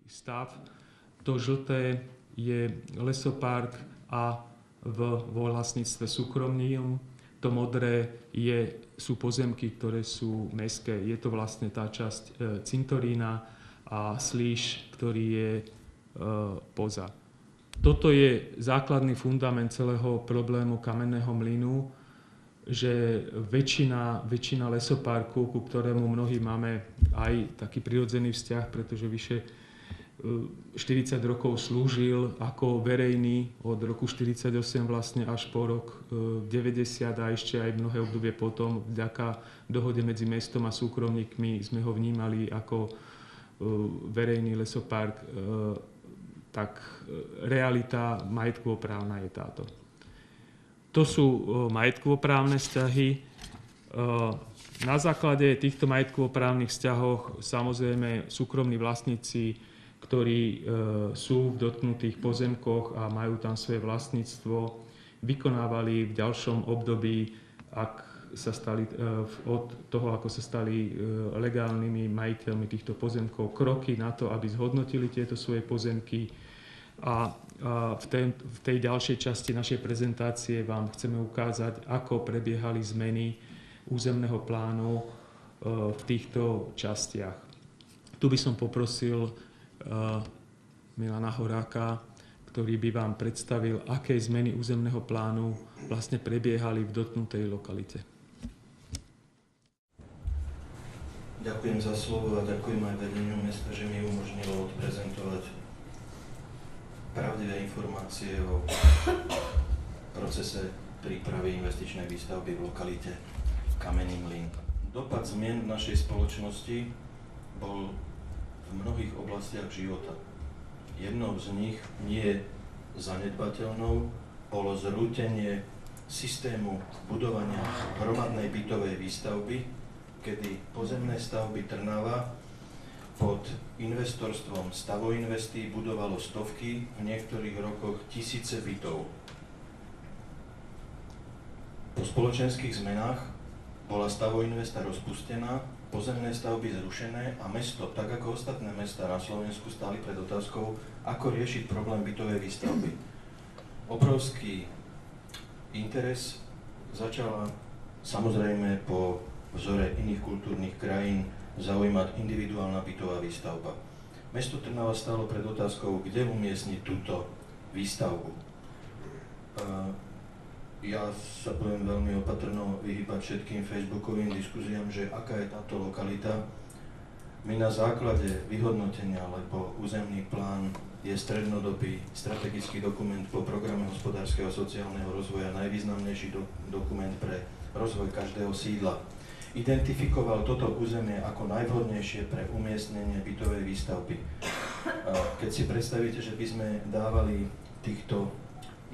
stav. To žlté je lesopark a vo vlastníctve súkromním. To modré sú pozemky, ktoré sú mestské. Je to vlastne tá časť cintorína a Slíž, ktorý je poza. Toto je základný fundament celého problému Kamenného mlynu, že väčšina lesoparku, ku ktorému mnohí máme aj taký prirodzený vzťah, pretože vyše 40 rokov slúžil ako verejný od roku 48 vlastne až po rok 90 a ešte aj mnohé obdobie potom. Vďaka dohode medzi mestom a súkromníkmi sme ho vnímali ako verejný lesopark, tak realita majetkovo-právna je táto. To sú majetkovo-právne vzťahy. Na základe týchto majetkovo-právnych vzťahov samozrejme súkromní vlastníci, ktorí sú v dotknutých pozemkoch a majú tam svoje vlastníctvo, vykonávali v ďalšom období, od toho, ako sa stali legálnymi majiteľmi týchto pozemkov, kroky na to, aby zhodnotili tieto svoje pozemky. A v tej ďalšej časti našej prezentácie vám chceme ukázať, ako prebiehali zmeny územného plánu v týchto častiach. Tu by som poprosil Milana Horáka, ktorý by vám predstavil, aké zmeny územného plánu vlastne prebiehali v dotknutej lokalite. Ďakujem za slovo a ďakujem aj vedeniu mesta, že mi umožnilo odprezentovať pravdivé informácie o procese prípravy investičnej výstavby v lokalite Kamenný mlyn. Dopad zmien v našej spoločnosti bol v mnohých oblastiach života. Jednou z nich, nie zanedbateľnou, bolo zrútenie systému budovania hromadnej bytovej výstavby, kedy pozemné stavby Trnava pod investorstvom Stavoinvesty budovalo stovky, v niektorých rokoch tisíce bytov. Po spoločenských zmenách bola Stavoinvesta rozpustená, pozemné stavby zrušené a mesto, tak ako ostatné mestá na Slovensku, stáli pred otázkou, ako riešiť problém bytovej výstavby. Obrovský interes začala samozrejme po vzore iných kultúrnych krajín zaujímať individuálna bytová výstavba. Mesto Trnava stálo pred otázkou, kde umiestniť túto výstavbu. Ja sa budem veľmi opatrno vyhýbať všetkým facebookovým diskuziám, že aká je táto lokalita. My na základe vyhodnotenia, lebo územný plán je strednodobý strategický dokument po programe hospodárskeho a sociálneho rozvoja, najvýznamnejší dokument pre rozvoj každého sídla. Identifikoval toto územie ako najvhodnejšie pre umiestnenie bytovej výstavby. Keď si predstavíte, že by sme dávali týchto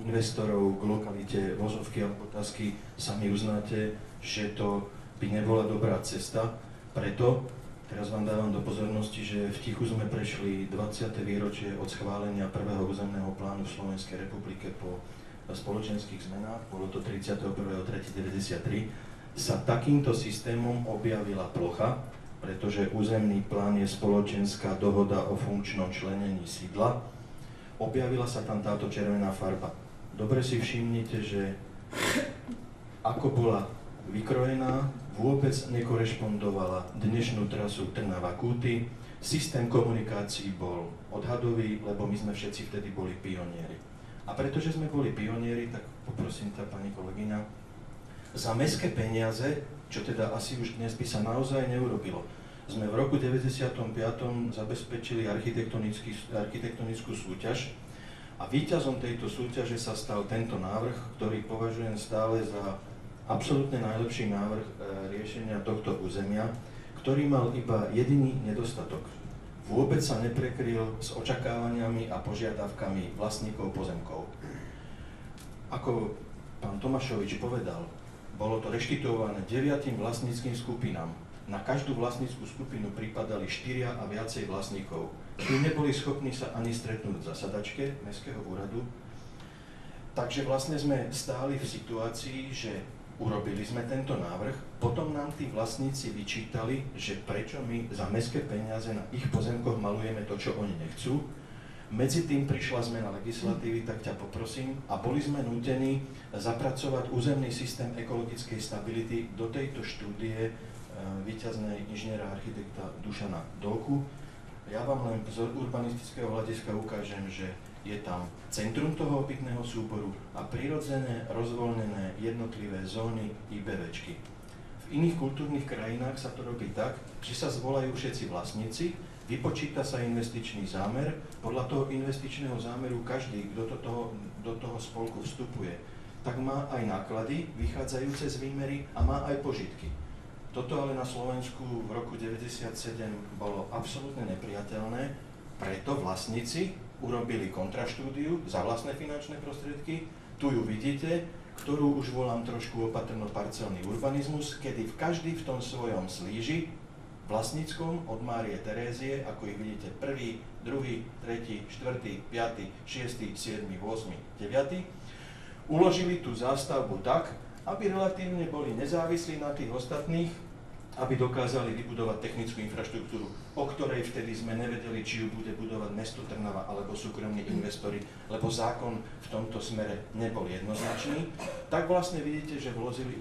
investorov k lokalite vozovky alebo otázky, sami uznáte, že to by nebola dobrá cesta. Preto teraz vám dávam do pozornosti, že v tichu sme prešli 20. výročie od schválenia prvého územného plánu v Slovenskej republike po spoločenských zmenách, bolo to 31.3.93, sa takýmto systémom objavila plocha, pretože územný plán je spoločenská dohoda o funkčnom členení sídla. Objavila sa tam táto červená farba. Dobre si všimnite, že ako bola vykrojená, vôbec nekorešpondovala dnešnú trasu Trnava-Kúty. Systém komunikácií bol odhadový, lebo my sme všetci vtedy boli pionieri. A pretože sme boli pionieri, tak poprosím pani kolegyňa, za mestské peniaze, čo teda asi už dnes by sa naozaj neurobilo, sme v roku 95. zabezpečili architektonickú súťaž a víťazom tejto súťaže sa stal tento návrh, ktorý považujem stále za absolútne najlepší návrh riešenia tohto územia, ktorý mal iba jediný nedostatok. Vôbec sa neprekryl s očakávaniami a požiadavkami vlastníkov pozemkov. Ako pán Tomášovič povedal, bolo to reštituované 9 vlastníckym skupinám. Na každú vlastnícku skupinu pripadali 4 a viacej vlastníkov. Tí neboli schopní sa ani stretnúť v zasadačke Mestského úradu. Takže vlastne sme stáli v situácii, že Urobili sme tento návrh, potom nám tí vlastníci vyčítali, že prečo my za mestské peniaze na ich pozemkoch malujeme to, čo oni nechcú. Medzi tým prišla zmena legislatívy, tak ťa poprosím, a boli sme nútení zapracovať územný systém ekologickej stability do tejto štúdie víťaznej inžiniera architekta Dušana Dolku. Ja vám len z urbanistického hľadiska ukážem, že je tam centrum toho obytného súboru a prirodzené, rozvoľnené jednotlivé zóny IBVčky. V iných kultúrnych krajinách sa to robí tak, že sa zvolajú všetci vlastníci, vypočíta sa investičný zámer, podľa toho investičného zámeru každý, kto do toho spolku vstupuje, tak má aj náklady vychádzajúce z výmery a má aj požitky. Toto ale na Slovensku v roku 1997 bolo absolútne nepriateľné, preto vlastníci urobili kontraštúdiu za vlastné finančné prostriedky, tu ju vidíte, ktorú už volám trošku opatrno-parcelný urbanizmus, kedy každý v tom svojom slíži vlastníckom od Márie Terézie, ako ich vidíte, 1., 2., 3., 4., 5., 6., 7., 8., 9., uložili tú zástavbu tak, aby relatívne boli nezávislí na tých ostatných, aby dokázali vybudovať technickú infraštruktúru, o ktorej vtedy sme nevedeli, či ju bude budovať mesto Trnava alebo súkromní investori, lebo zákon v tomto smere nebol jednoznačný. Tak vlastne vidíte, že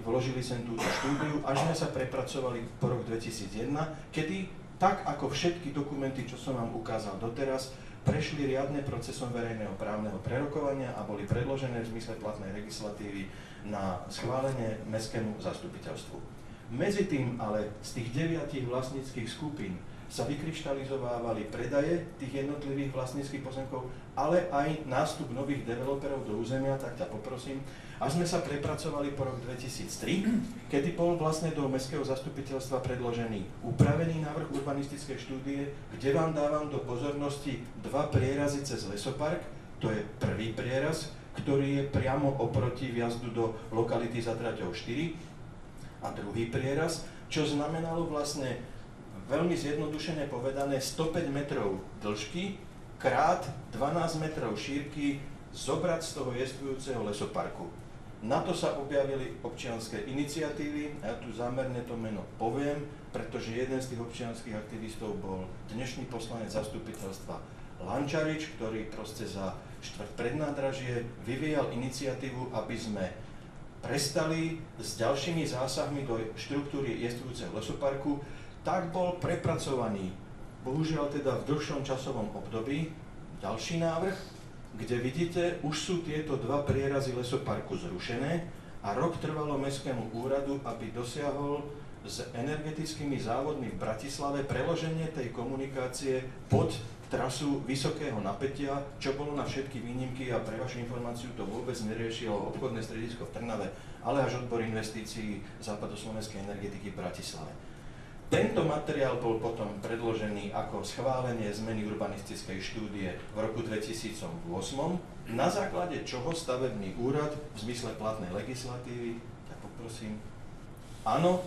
vložili sem túto štúdiu, až sme sa prepracovali po rok 2001, kedy, tak ako všetky dokumenty, čo som vám ukázal doteraz, prešli riadne procesom verejného právneho prerokovania a boli predložené v zmysle platnej legislatívy na schválenie mestskému zastupiteľstvu. Medzi tým ale z tých 9 vlastníckych skupín sa vykryštalizovávali predaje tých jednotlivých vlastníckych pozemkov, ale aj nástup nových developerov do územia, tak ťa poprosím. A sme sa prepracovali po rok 2003, kedy bol vlastne do mestského zastupiteľstva predložený upravený návrh urbanistickej štúdie, kde vám dávam do pozornosti 2 prierazy cez lesopark. To je prvý prieraz, ktorý je priamo oproti vjazdu do lokality za traťou 4. A druhý prieraz, čo znamenalo vlastne veľmi zjednodušene povedané 105 metrov dĺžky krát 12 metrov šírky zobrať z toho jestvujúceho lesoparku. Na to sa objavili občianske iniciatívy, a ja tu zámerne to meno poviem, pretože jeden z tých občianskych aktivistov bol dnešný poslanec zastupiteľstva Lančarič, ktorý proste za štvrť prednádražie vyvíjal iniciatívu, aby sme prestali s ďalšími zásahmi do štruktúry jestvujúceho lesoparku, tak bol prepracovaný, bohužiaľ teda v dlhšom časovom období, ďalší návrh, kde vidíte, už sú tieto 2 prierazy lesoparku zrušené a rok trvalo mestskému úradu, aby dosiahol s energetickými závodmi v Bratislave preloženie tej komunikácie pod trasu vysokého napätia, čo bolo na všetky výnimky a pre vašu informáciu to vôbec neriešilo obchodné stredisko v Trnave, ale až odbor investícií západoslovenskej energetiky v Bratislave. Tento materiál bol potom predložený ako schválenie zmeny urbanistickej štúdie v roku 2008, na základe čoho stavebný úrad v zmysle platnej legislatívy, tak poprosím, áno,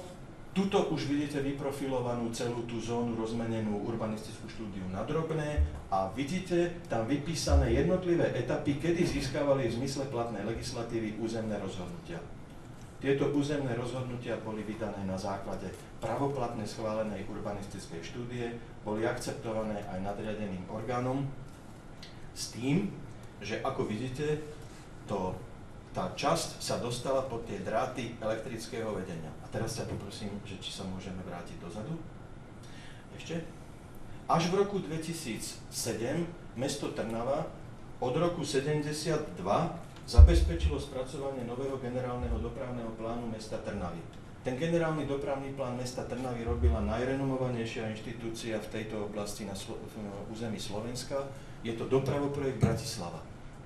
tuto už vidíte vyprofilovanú celú tú zónu rozmenenú urbanistickú štúdiu na drobné a vidíte tam vypísané jednotlivé etapy, kedy získavali v zmysle platnej legislatívy územné rozhodnutia. Tieto územné rozhodnutia boli vydané na základe pravoplatne schválenej urbanistickej štúdie, boli akceptované aj nadriadeným orgánom s tým, že ako vidíte, tá časť sa dostala pod tie dráty elektrického vedenia. A teraz ťa poprosím, že či sa môžeme vrátiť dozadu. Ešte? Až v roku 2007 mesto Trnava od roku 72 zabezpečilo spracovanie nového generálneho dopravného plánu mesta Trnavy. Ten generálny dopravný plán mesta Trnavy robila najrenomovanejšia inštitúcia v tejto oblasti na území Slovenska. Je to dopravoprojekt Bratislava.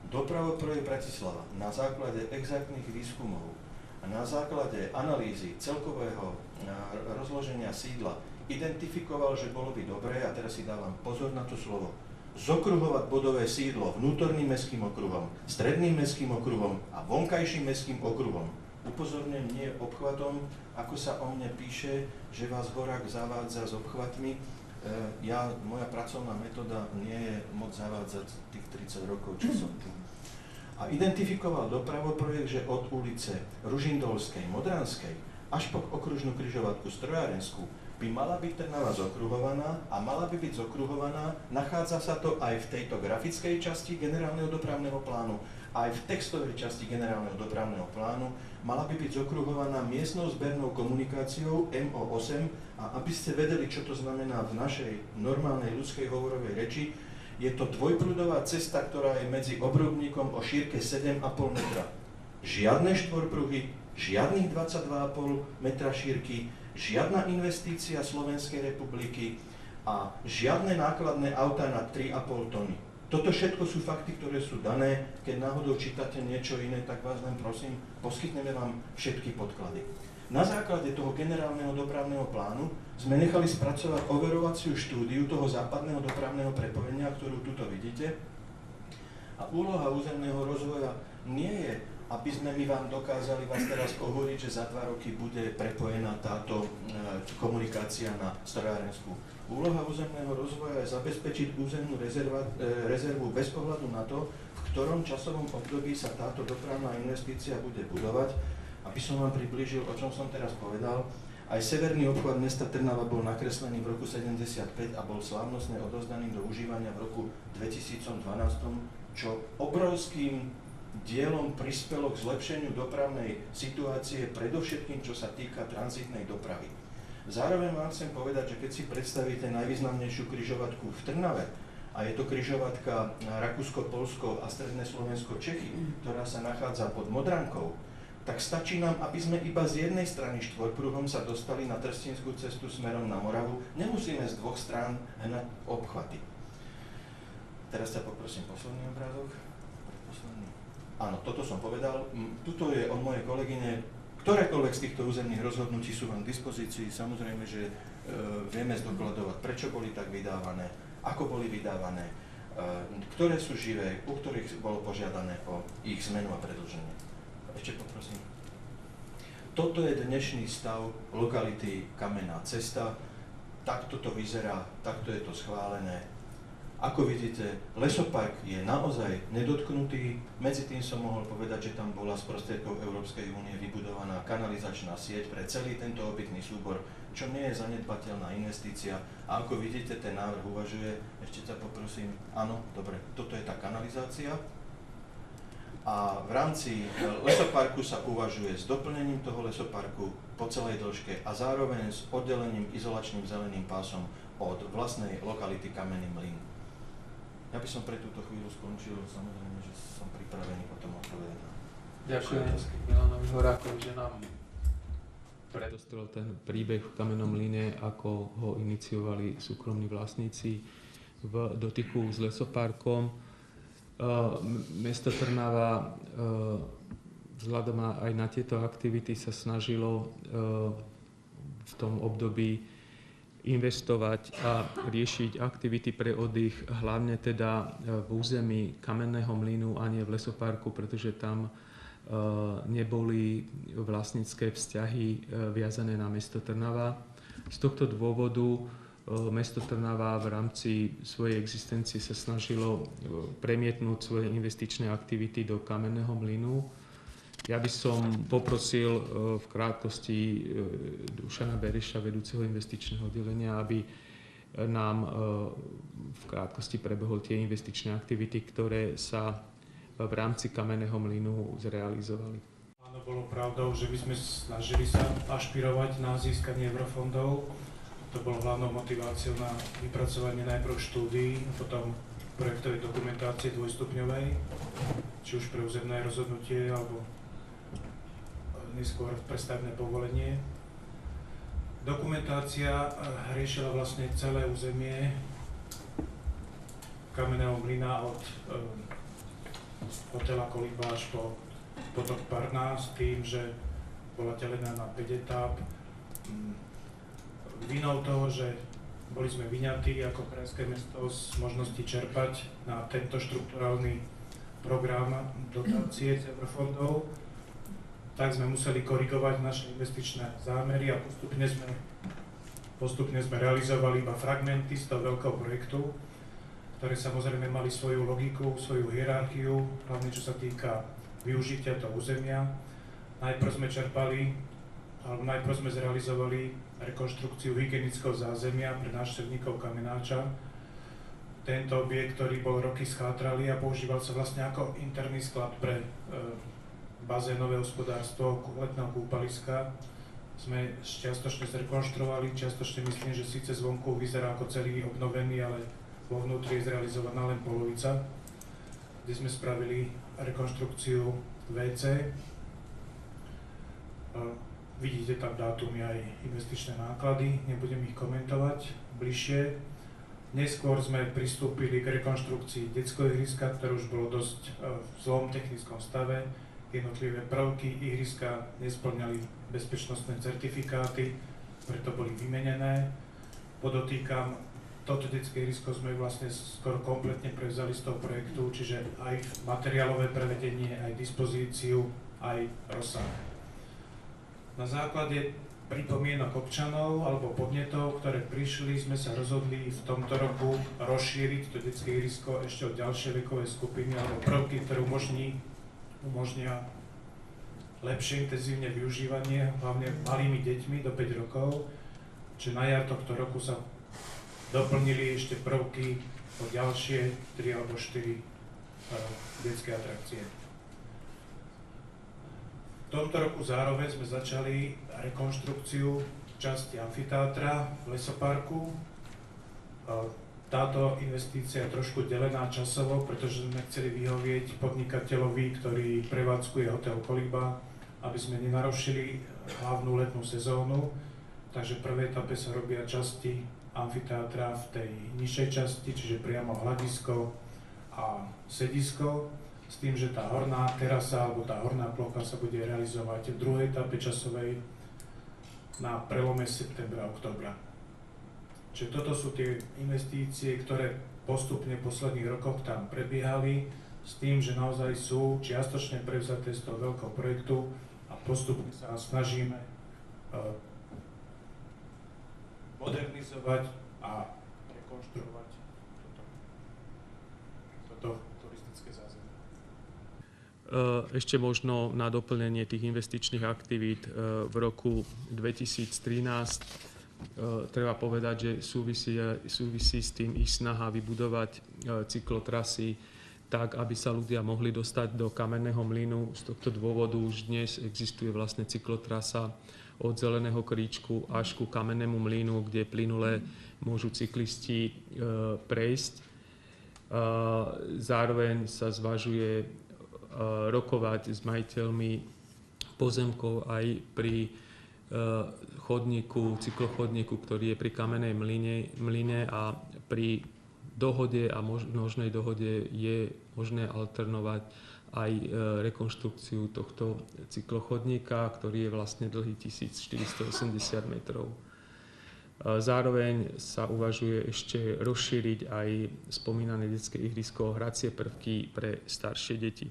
Dopravoprojekt Bratislava na základe exaktných výskumov a na základe analýzy celkového rozloženia sídla identifikoval, že bolo by dobré, a teraz si dávam pozor na to slovo, zokruhovať bodové sídlo vnútorným mestským okruhom, stredným mestským okruhom a vonkajším mestským okruhom. Upozorňujem, nie obchvatom, ako sa o mne píše, že vás Horák zavádza s obchvatmi. Moja pracovná metóda nie je moc zavádzať tých 30 rokov, čo som tu. A identifikoval dopravoprojekt, že od ulice Ružindolskej, Modranskej až po okružnú križovatku Strojárenskú by mala byť Trnava zokruhovaná a mala by byť zokruhovaná, nachádza sa to aj v tejto grafickej časti generálneho dopravného plánu, aj v textovej časti generálneho dopravného plánu, mala by byť zokruhovaná miestnou zbernou komunikáciou MO8 a aby ste vedeli, čo to znamená v našej normálnej ľudskej hovorovej reči, je to dvojprúdová cesta, ktorá je medzi Obrubníkom o šírke 7,5 metra. Žiadne štvorpruhy, žiadnych 22,5 metra šírky, žiadna investícia Slovenskej republiky a žiadne nákladné autá na 3,5 tony. Toto všetko sú fakty, ktoré sú dané. Keď náhodou čítate niečo iné, tak vás len prosím, poskytneme vám všetky podklady. Na základe toho generálneho dopravného plánu sme nechali spracovať overovaciu štúdiu toho západného dopravného prepojenia, ktorú tuto vidíte. A úloha územného rozvoja nie je, aby sme my vám dokázali vás teraz ohúriť, že za 2 roky bude prepojená táto komunikácia na Strojárensku. Úloha územného rozvoja je zabezpečiť územnú rezervu bez ohľadu na to, v ktorom časovom období sa táto dopravná investícia bude budovať. Aby som vám priblížil, o čom som teraz povedal, aj severný obchvat mesta Trnava bol nakreslený v roku 75 a bol slávnostne odovzdaný do užívania v roku 2012, čo obrovským dielom prispelo k zlepšeniu dopravnej situácie, predovšetkým čo sa týka tranzitnej dopravy. Zároveň vám chcem povedať, že keď si predstavíte najvýznamnejšiu križovatku v Trnave, a je to križovatka Rakúsko-Poľsko a Stredné Slovensko-Čechy, ktorá sa nachádza pod Modrankou, tak stačí nám, aby sme iba z jednej strany štvorpruhom sa dostali na Trstinskú cestu smerom na Moravu. Nemusíme z 2 strán hnať obchvaty. Teraz ťa poprosím posledný obrázok. Áno, toto som povedal. Tuto je od mojej kolegyne. Ktorékoľvek z týchto územných rozhodnutí sú vám k dispozícii. Samozrejme, že vieme zdokladovať, prečo boli tak vydávané, ako boli vydávané, ktoré sú živé, u ktorých bolo požiadané o ich zmenu a predĺženie. Ešte poprosím. Toto je dnešný stav lokality Kamenná cesta. Takto to vyzerá, takto je to schválené. Ako vidíte, lesopark je naozaj nedotknutý. Medzi tým som mohol povedať, že tam bola z prostriedkov Európskej únie vybudovaná kanalizačná sieť pre celý tento obytný súbor, čo nie je zanedbateľná investícia. A ako vidíte, ten návrh uvažuje, ešte ťa poprosím, áno, dobre, toto je tá kanalizácia. A v rámci lesoparku sa uvažuje s doplnením toho lesoparku po celej dĺžke a zároveň s oddelením izolačným zeleným pásom od vlastnej lokality Kamenný mlyn. Ja by som pre túto chvíľu skončil, samozrejme, že som pripravený potom odpovedať na Ďakujem Milanovi Horákovi, že nám predostrel ten príbeh v Kamennom mlyne, ako ho iniciovali súkromní vlastníci v dotyku s lesoparkom. Mesto Trnava vzhľadom aj na tieto aktivity sa snažilo v tom období investovať a riešiť aktivity pre oddych, hlavne teda v území Kamenného mlynu a nie v lesoparku, pretože tam neboli vlastnícke vzťahy viazané na mesto Trnava. Z tohto dôvodu mesto Trnava v rámci svojej existencie sa snažilo premietnúť svoje investičné aktivity do Kamenného mlynu. Ja by som poprosil v krátkosti Dušana Bereša, vedúceho investičného oddelenia, aby nám v krátkosti prebehol tie investičné aktivity, ktoré sa v rámci Kamenného mlynu zrealizovali. Áno, bolo pravdou, že by sme snažili sa ašpirovať na získanie eurofondov. To bolo hlavnou motiváciou na vypracovanie najprv štúdií, a potom projektovej dokumentácie dvojstupňovej, či už pre územné rozhodnutie, alebo neskôr prestavebné povolenie. Dokumentácia riešila vlastne celé územie Kamenného mlyna od hotela Kolíba až po potok Parná s tým, že bola delená na 5 etáp. Vinou toho, že boli sme vyňatí ako krajské mesto z možnosti čerpať na tento štrukturálny program dotácie z eurofondov, tak sme museli korigovať naše investičné zámery a postupne sme realizovali iba fragmenty z toho veľkého projektu. ktoré samozrejme mali svoju logiku, svoju hierarchiu, hlavne čo sa týka využitia toho územia. Najprv sme zrealizovali rekonštrukciu hygienického zázemia pre návštevníkov Kamenáča. Tento objekt, ktorý bol roky schátralý a používal sa vlastne ako interný sklad pre bazénové hospodárstvo letného kúpaliska, sme čiastočne zrekonštruovali, čiastočne myslím, že síce zvonku vyzerá ako celý obnovený, ale vo vnútri je zrealizovaná len polovica, kde sme spravili rekonštrukciu WC. Vidíte tam dátumy aj investičné náklady, nebudem ich komentovať bližšie. Neskôr sme pristúpili k rekonštrukcii detského ihriska, ktoré už bolo dosť v zlom technickom stave. Jednotlivé prvky ihriska nespĺňali bezpečnostné certifikáty, preto boli vymenené. Podotýkam, toto detské ihrisko sme vlastne skoro kompletne prevzali z toho projektu, čiže aj materiálové prevedenie, aj dispozíciu, aj rozsah. Na základe pripomienok občanov alebo podnetov, ktoré prišli, sme sa rozhodli v tomto roku rozšíriť to detské ihrisko ešte o ďalšie vekové skupiny alebo prvky, ktoré umožnia lepšie intenzívne využívanie, hlavne malými deťmi do 5 rokov. Čiže na jar tohto roku sa doplnili ešte prvky o ďalšie 3 alebo 4 detské atrakcie. V tomto roku zároveň sme začali rekonštrukciu časti amfiteátra v lesoparku. Táto investícia je trošku delená časovo, pretože sme chceli vyhovieť podnikateľovi, ktorý prevádzkuje hotel Koliba, aby sme nenarušili hlavnú letnú sezónu. Takže v prvej etape sa robia časti amfiteátra v tej nižšej časti, čiže priamo hľadisko a sedisko, s tým, že tá horná terasa alebo tá horná plocha sa bude realizovať v druhej etape časovej na prelome septembra a októbra. Čiže toto sú tie investície, ktoré postupne v posledných rokoch tam prebiehali, s tým, že naozaj sú čiastočne prevzaté z toho veľkého projektu a postupne sa snažíme modernizovať a rekonštruovať toto turistické zázemie. Ešte možno na doplnenie tých investičných aktivít v roku 2013 treba povedať, že súvisí s tým ich snaha vybudovať cyklotrasy tak, aby sa ľudia mohli dostať do Kamenného mlynu. Z tohto dôvodu už dnes existuje vlastne cyklotrasa od Zeleného kríčku až ku Kamennému mlynu, kde plynule môžu cyklisti prejsť. Zároveň sa zvažuje rokovať s majiteľmi pozemkov aj pri cyklochodníku, ktorý je pri Kamennej mlyne a pri dohode a možnej dohode je možné alternovať aj rekonštrukciu tohto cyklochodníka, ktorý je vlastne dlhý 1480 metrov. Zároveň sa uvažuje ešte rozšíriť aj spomínané detské ihrisko o hracie prvky pre staršie deti.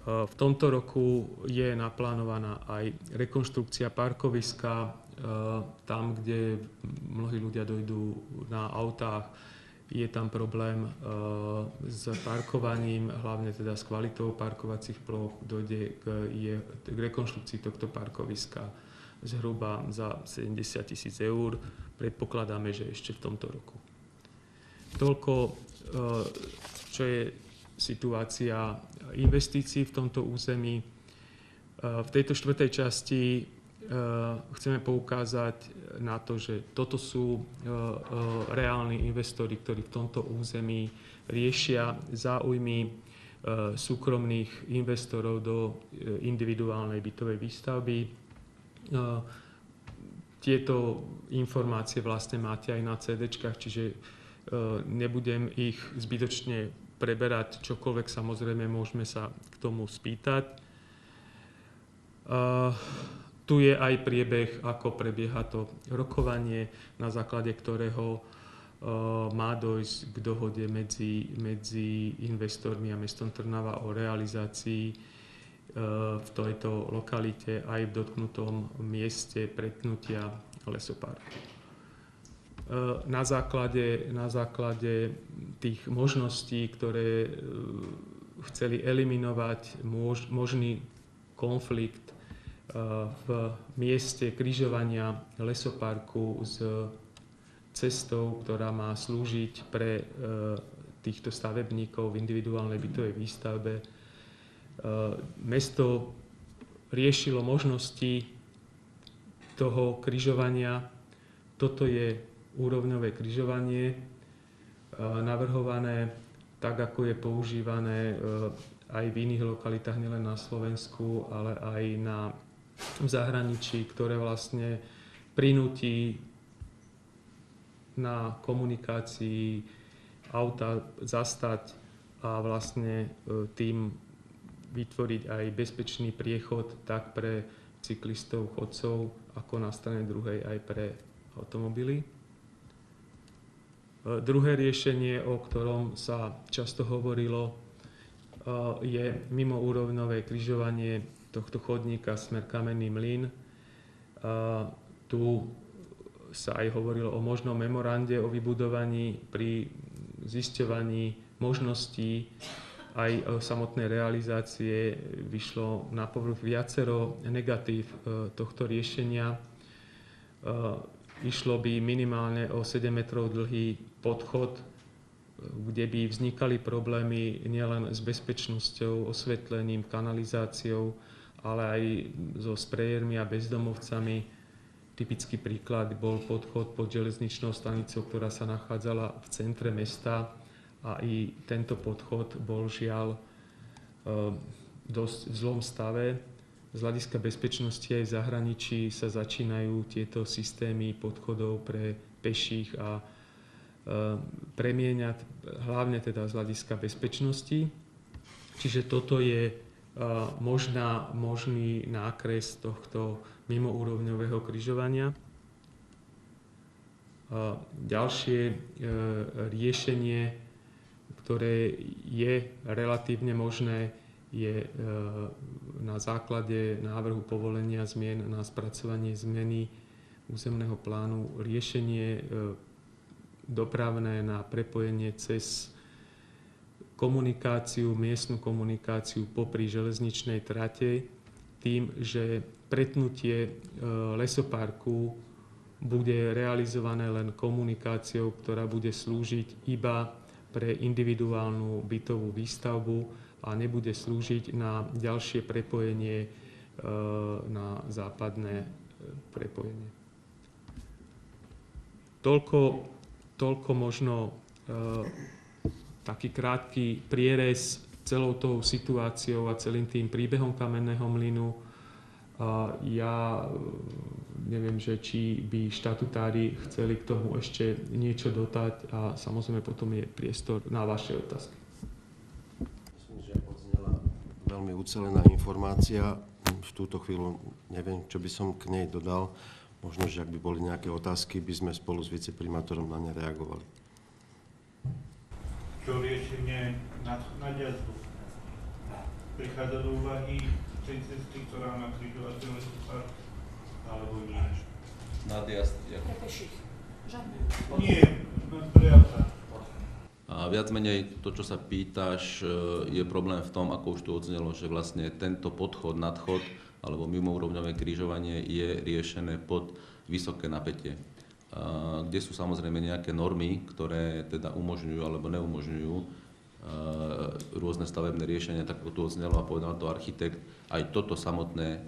V tomto roku je naplánovaná aj rekonštrukcia parkoviska, tam, kde mnohí ľudia dojdú na autách. Je tam problém s parkovaním, hlavne teda s kvalitou parkovacích ploch. Dojde k rekonštrukcii tohto parkoviska zhruba za 70 000 eur. Predpokladáme, že ešte v tomto roku. Toľko, čo je situácia investícií v tomto území. V tejto štvrtej časti chceme poukázať na to, že toto sú reálni investori, ktorí v tomto území riešia záujmy súkromných investorov do individuálnej bytovej výstavby. Tieto informácie vlastne máte aj na CD-čkách, čiže nebudem ich zbytočne preberať, čokoľvek samozrejme môžeme sa k tomu spýtať. Tu je aj priebeh, ako prebieha to rokovanie, na základe ktorého má dojsť k dohode medzi investormi a mestom Trnava o realizácii v tejto lokalite aj v dotknutom mieste pretnutia lesoparku. na základe tých možností, ktoré chceli eliminovať možný konflikt v mieste križovania lesoparku s cestou, ktorá má slúžiť pre týchto stavebníkov v individuálnej bytovej výstavbe. Mesto riešilo možnosti toho križovania. Toto je úrovňové križovanie, navrhované tak, ako je používané aj v iných lokalitách, nielen na Slovensku, ale aj v zahraničí, ktoré vlastne prinúti na komunikácii auta zastať a vlastne tým vytvoriť aj bezpečný priechod tak pre cyklistov, chodcov, ako na strane druhej aj pre automobily. Druhé riešenie, o ktorom sa často hovorilo, je mimoúrovňové križovanie tohto chodníka smer Kamenný mlyn. Tu sa aj hovorilo o možnom memorande o vybudovaní. Pri zisťovaní možností aj samotnej realizácie vyšlo na povrch viacero negatív tohto riešenia. Išlo by minimálne o 7 metrov dlhý podchod, kde by vznikali problémy nielen s bezpečnosťou, osvetlením, kanalizáciou, ale aj so sprejérmi a bezdomovcami. Typický príklad bol podchod pod železničnou stanicou, ktorá sa nachádzala v centre mesta, a i tento podchod bol žiaľ dosť v zlom stave. Z hľadiska bezpečnosti aj v zahraničí sa začínajú tieto systémy podchodov pre peších a premieňať, hlavne teda z hľadiska bezpečnosti. Čiže toto je možný nákres tohto mimoúrovňového križovania. Ďalšie riešenie, ktoré je relatívne možné, je na základe návrhu povolenia zmien na spracovanie zmeny územného plánu riešenie dopravné na prepojenie cez komunikáciu, miestnu komunikáciu popri železničnej trate, tým, že pretnutie lesoparku bude realizované len komunikáciou, ktorá bude slúžiť iba pre individuálnu bytovú výstavbu a nebude slúžiť na ďalšie prepojenie na západné prepojenie. Toľko možno taký krátky prierez celou tou situáciou a celým tým príbehom Kamenného mlynu. Ja neviem, že či by štatutári chceli k tomu ešte niečo dodať a samozrejme potom je priestor na vaše otázky. Veľmi ucelená informácia. V túto chvíľu neviem, čo by som k nej dodal. Možno, že ak by boli nejaké otázky, by sme spolu s viceprimátorom na ne reagovali. Čo riešenie nadjazdu? Prichádza do úvahy tej cesty, ktorá má križovací lesopár, alebo nie? Nadjazd? Pre peších. Žiadne. Nie, pre auta. A viac menej to, čo sa pýtaš, je problém v tom, ako už tu odznelo, že vlastne tento podchod, nadchod alebo mimoúrovňové križovanie je riešené pod vysoké napätie, kde sú samozrejme nejaké normy, ktoré teda umožňujú alebo neumožňujú rôzne stavebné riešenia, tak ako tu odznelo a povedal to architekt. Aj toto samotné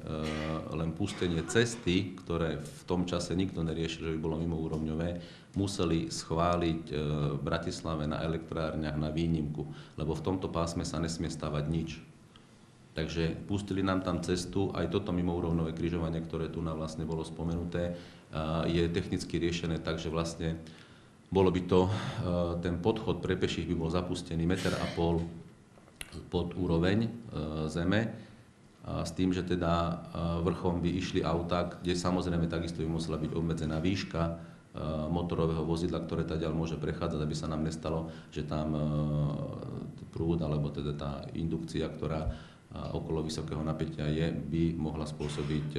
len pustenie cesty, ktoré v tom čase nikto neriešil, že by bolo mimoúrovňové, museli schváliť v Bratislave na elektrárniach na výnimku, lebo v tomto pásme sa nesmie stavať nič. Takže pustili nám tam cestu, aj toto mimoúrovňové križovanie, ktoré tu nám vlastne bolo spomenuté, je technicky riešené tak, že vlastne bolo by to, ten podchod pre peších by bol zapustený 1,5 m pod úroveň zeme, s tým, že teda vrchom by išli autá, kde samozrejme takisto by musela byť obmedzená výška motorového vozidla, ktoré tadiaľ môže prechádzať, aby sa nám nestalo, že tam prúd alebo teda tá indukcia, ktorá okolo vysokého napätia je, by mohla spôsobiť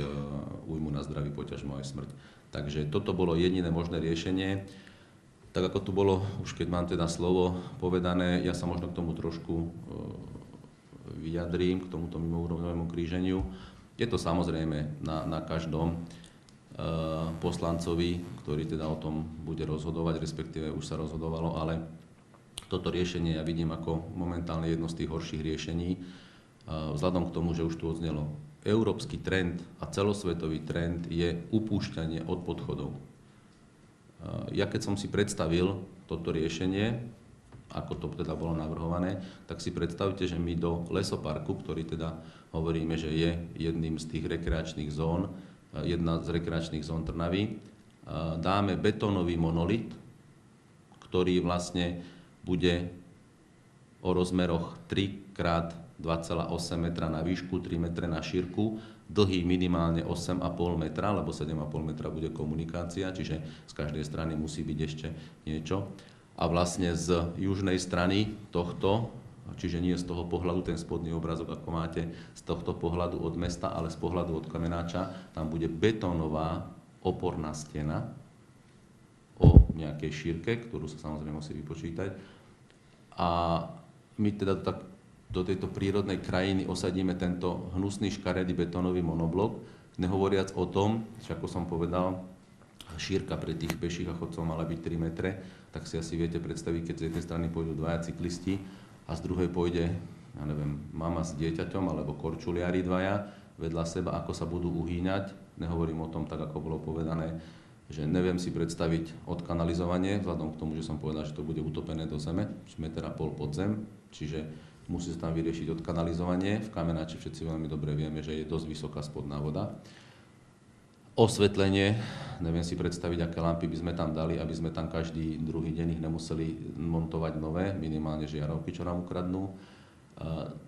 újmu na zdraví, poťažmo aj smrť. Takže toto bolo jediné možné riešenie. Tak ako tu bolo, už keď mám teda slovo povedané, ja sa možno k tomu trošku vyjadrím, k tomuto mimoúrovňovému kríženiu. Je to samozrejme na každom poslancovi, ktorý teda o tom bude rozhodovať, respektíve už sa rozhodovalo, ale toto riešenie ja vidím ako momentálne jedno z tých horších riešení, vzhľadom k tomu, že už tu odznelo. Európsky trend a celosvetový trend je upúšťanie od podchodov. Ja keď som si predstavil toto riešenie, ako to teda bolo navrhované, tak si predstavte, že my do lesoparku, ktorý teda hovoríme, že je jedným z tých rekreačných zón, jedna z rekreačných zón Trnavy, dáme betónový monolit, ktorý vlastne bude o rozmeroch 3x2,8 metra na výšku, 3 metre na šírku, dlhý minimálne 8,5 metra, lebo 7,5 metra bude komunikácia, čiže z každej strany musí byť ešte niečo. A vlastne z južnej strany tohto, čiže nie z toho pohľadu, ten spodný obrázok, ako máte, z tohto pohľadu od mesta, ale z pohľadu od Kamenáča, tam bude betónová oporná stena o nejakej šírke, ktorú sa samozrejme musí vypočítať. A my teda do tejto prírodnej krajiny osadíme tento hnusný škaredý betónový monoblok, nehovoriac o tom, že ako som povedal, šírka pre tých peších a chodcov mala byť 3 metre, tak si asi viete predstaviť, keď z jednej strany pôjdu dvaja cyklisti a z druhej pôjde, ja neviem, mama s dieťaťom alebo korčuliari dvaja vedľa seba, ako sa budú uhýňať. Nehovorím o tom tak, ako bolo povedané, že neviem si predstaviť odkanalizovanie, vzhľadom k tomu, že som povedal, že to bude utopené do zeme, 1,5 metra pod zem, čiže musí sa tam vyriešiť odkanalizovanie. V Kamenáči všetci veľmi dobre vieme, že je dosť vysoká spodná voda. Osvetlenie, neviem si predstaviť, aké lampy by sme tam dali, aby sme tam každý druhý deň ich nemuseli montovať nové, minimálne žiarovky, čo nám ukradnú.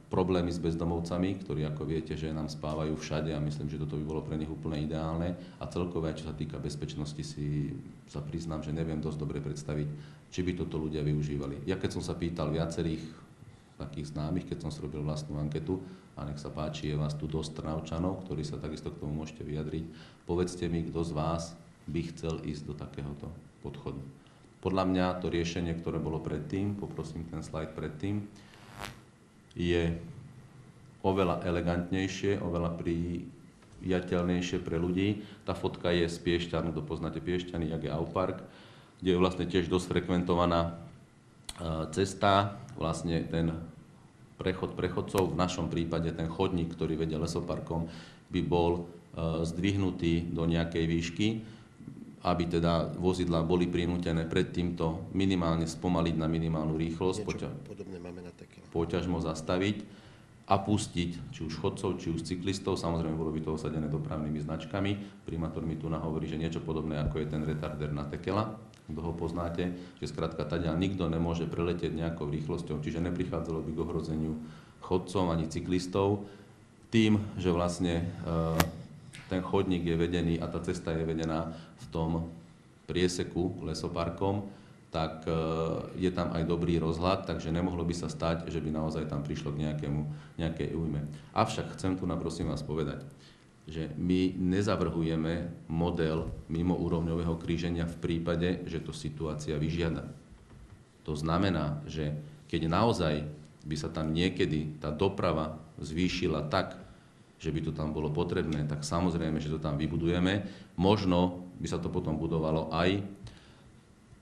Problémy s bezdomovcami, ktorí, ako viete, že nám spávajú všade a myslím, že toto by bolo pre nich úplne ideálne. A celkové, čo sa týka bezpečnosti, si sa priznám, že neviem dosť dobre predstaviť, či by toto ľudia využívali. Ja keď som sa pýtal viacerých takých známych, keď som si robil vlastnú anketu, a nech sa páči, je vás tu dosť Trnavčanov, ktorí sa takisto k tomu môžete vyjadriť. Povedzte mi, kto z vás by chcel ísť do takéhoto podchodu. Podľa mňa to riešenie, ktoré bolo predtým, poprosím ten slajd predtým, je oveľa elegantnejšie, oveľa priateľnejšie pre ľudí. Tá fotka je z Piešťan, kto poznáte Piešťany, jak je Aupark, kde je vlastne tiež dosť frekventovaná cesta, vlastne ten prechod prechodcov, v našom prípade ten chodník, ktorý vedie lesoparkom, by bol zdvihnutý do nejakej výšky, aby teda vozidlá boli prinútené pred týmto minimálne spomaliť na minimálnu rýchlosť, podobné máme na Tekele. poťažmo zastaviť a pustiť či už chodcov, či už cyklistov. Samozrejme, bolo by to osadené dopravnými značkami. Primátor mi tu nahovorí, že niečo podobné, ako je ten retarder na Tekela, kto ho poznáte, že skrátka tadiaľ nikto nemôže preletieť nejakou rýchlosťou, čiže neprichádzalo by k ohrozeniu chodcov ani cyklistov tým, že vlastne ten chodník je vedený a tá cesta je vedená v tom prieseku lesoparkom, tak je tam aj dobrý rozhľad, takže nemohlo by sa stať, že by naozaj tam prišlo k nejakej újme. Avšak chcem tu prosím vás povedať, že my nezavrhujeme model mimoúrovňového kríženia v prípade, že to situácia vyžiada. To znamená, že keď naozaj by sa tam niekedy tá doprava zvýšila tak, že by to tam bolo potrebné, tak samozrejme, že to tam vybudujeme. Možno by sa to potom budovalo aj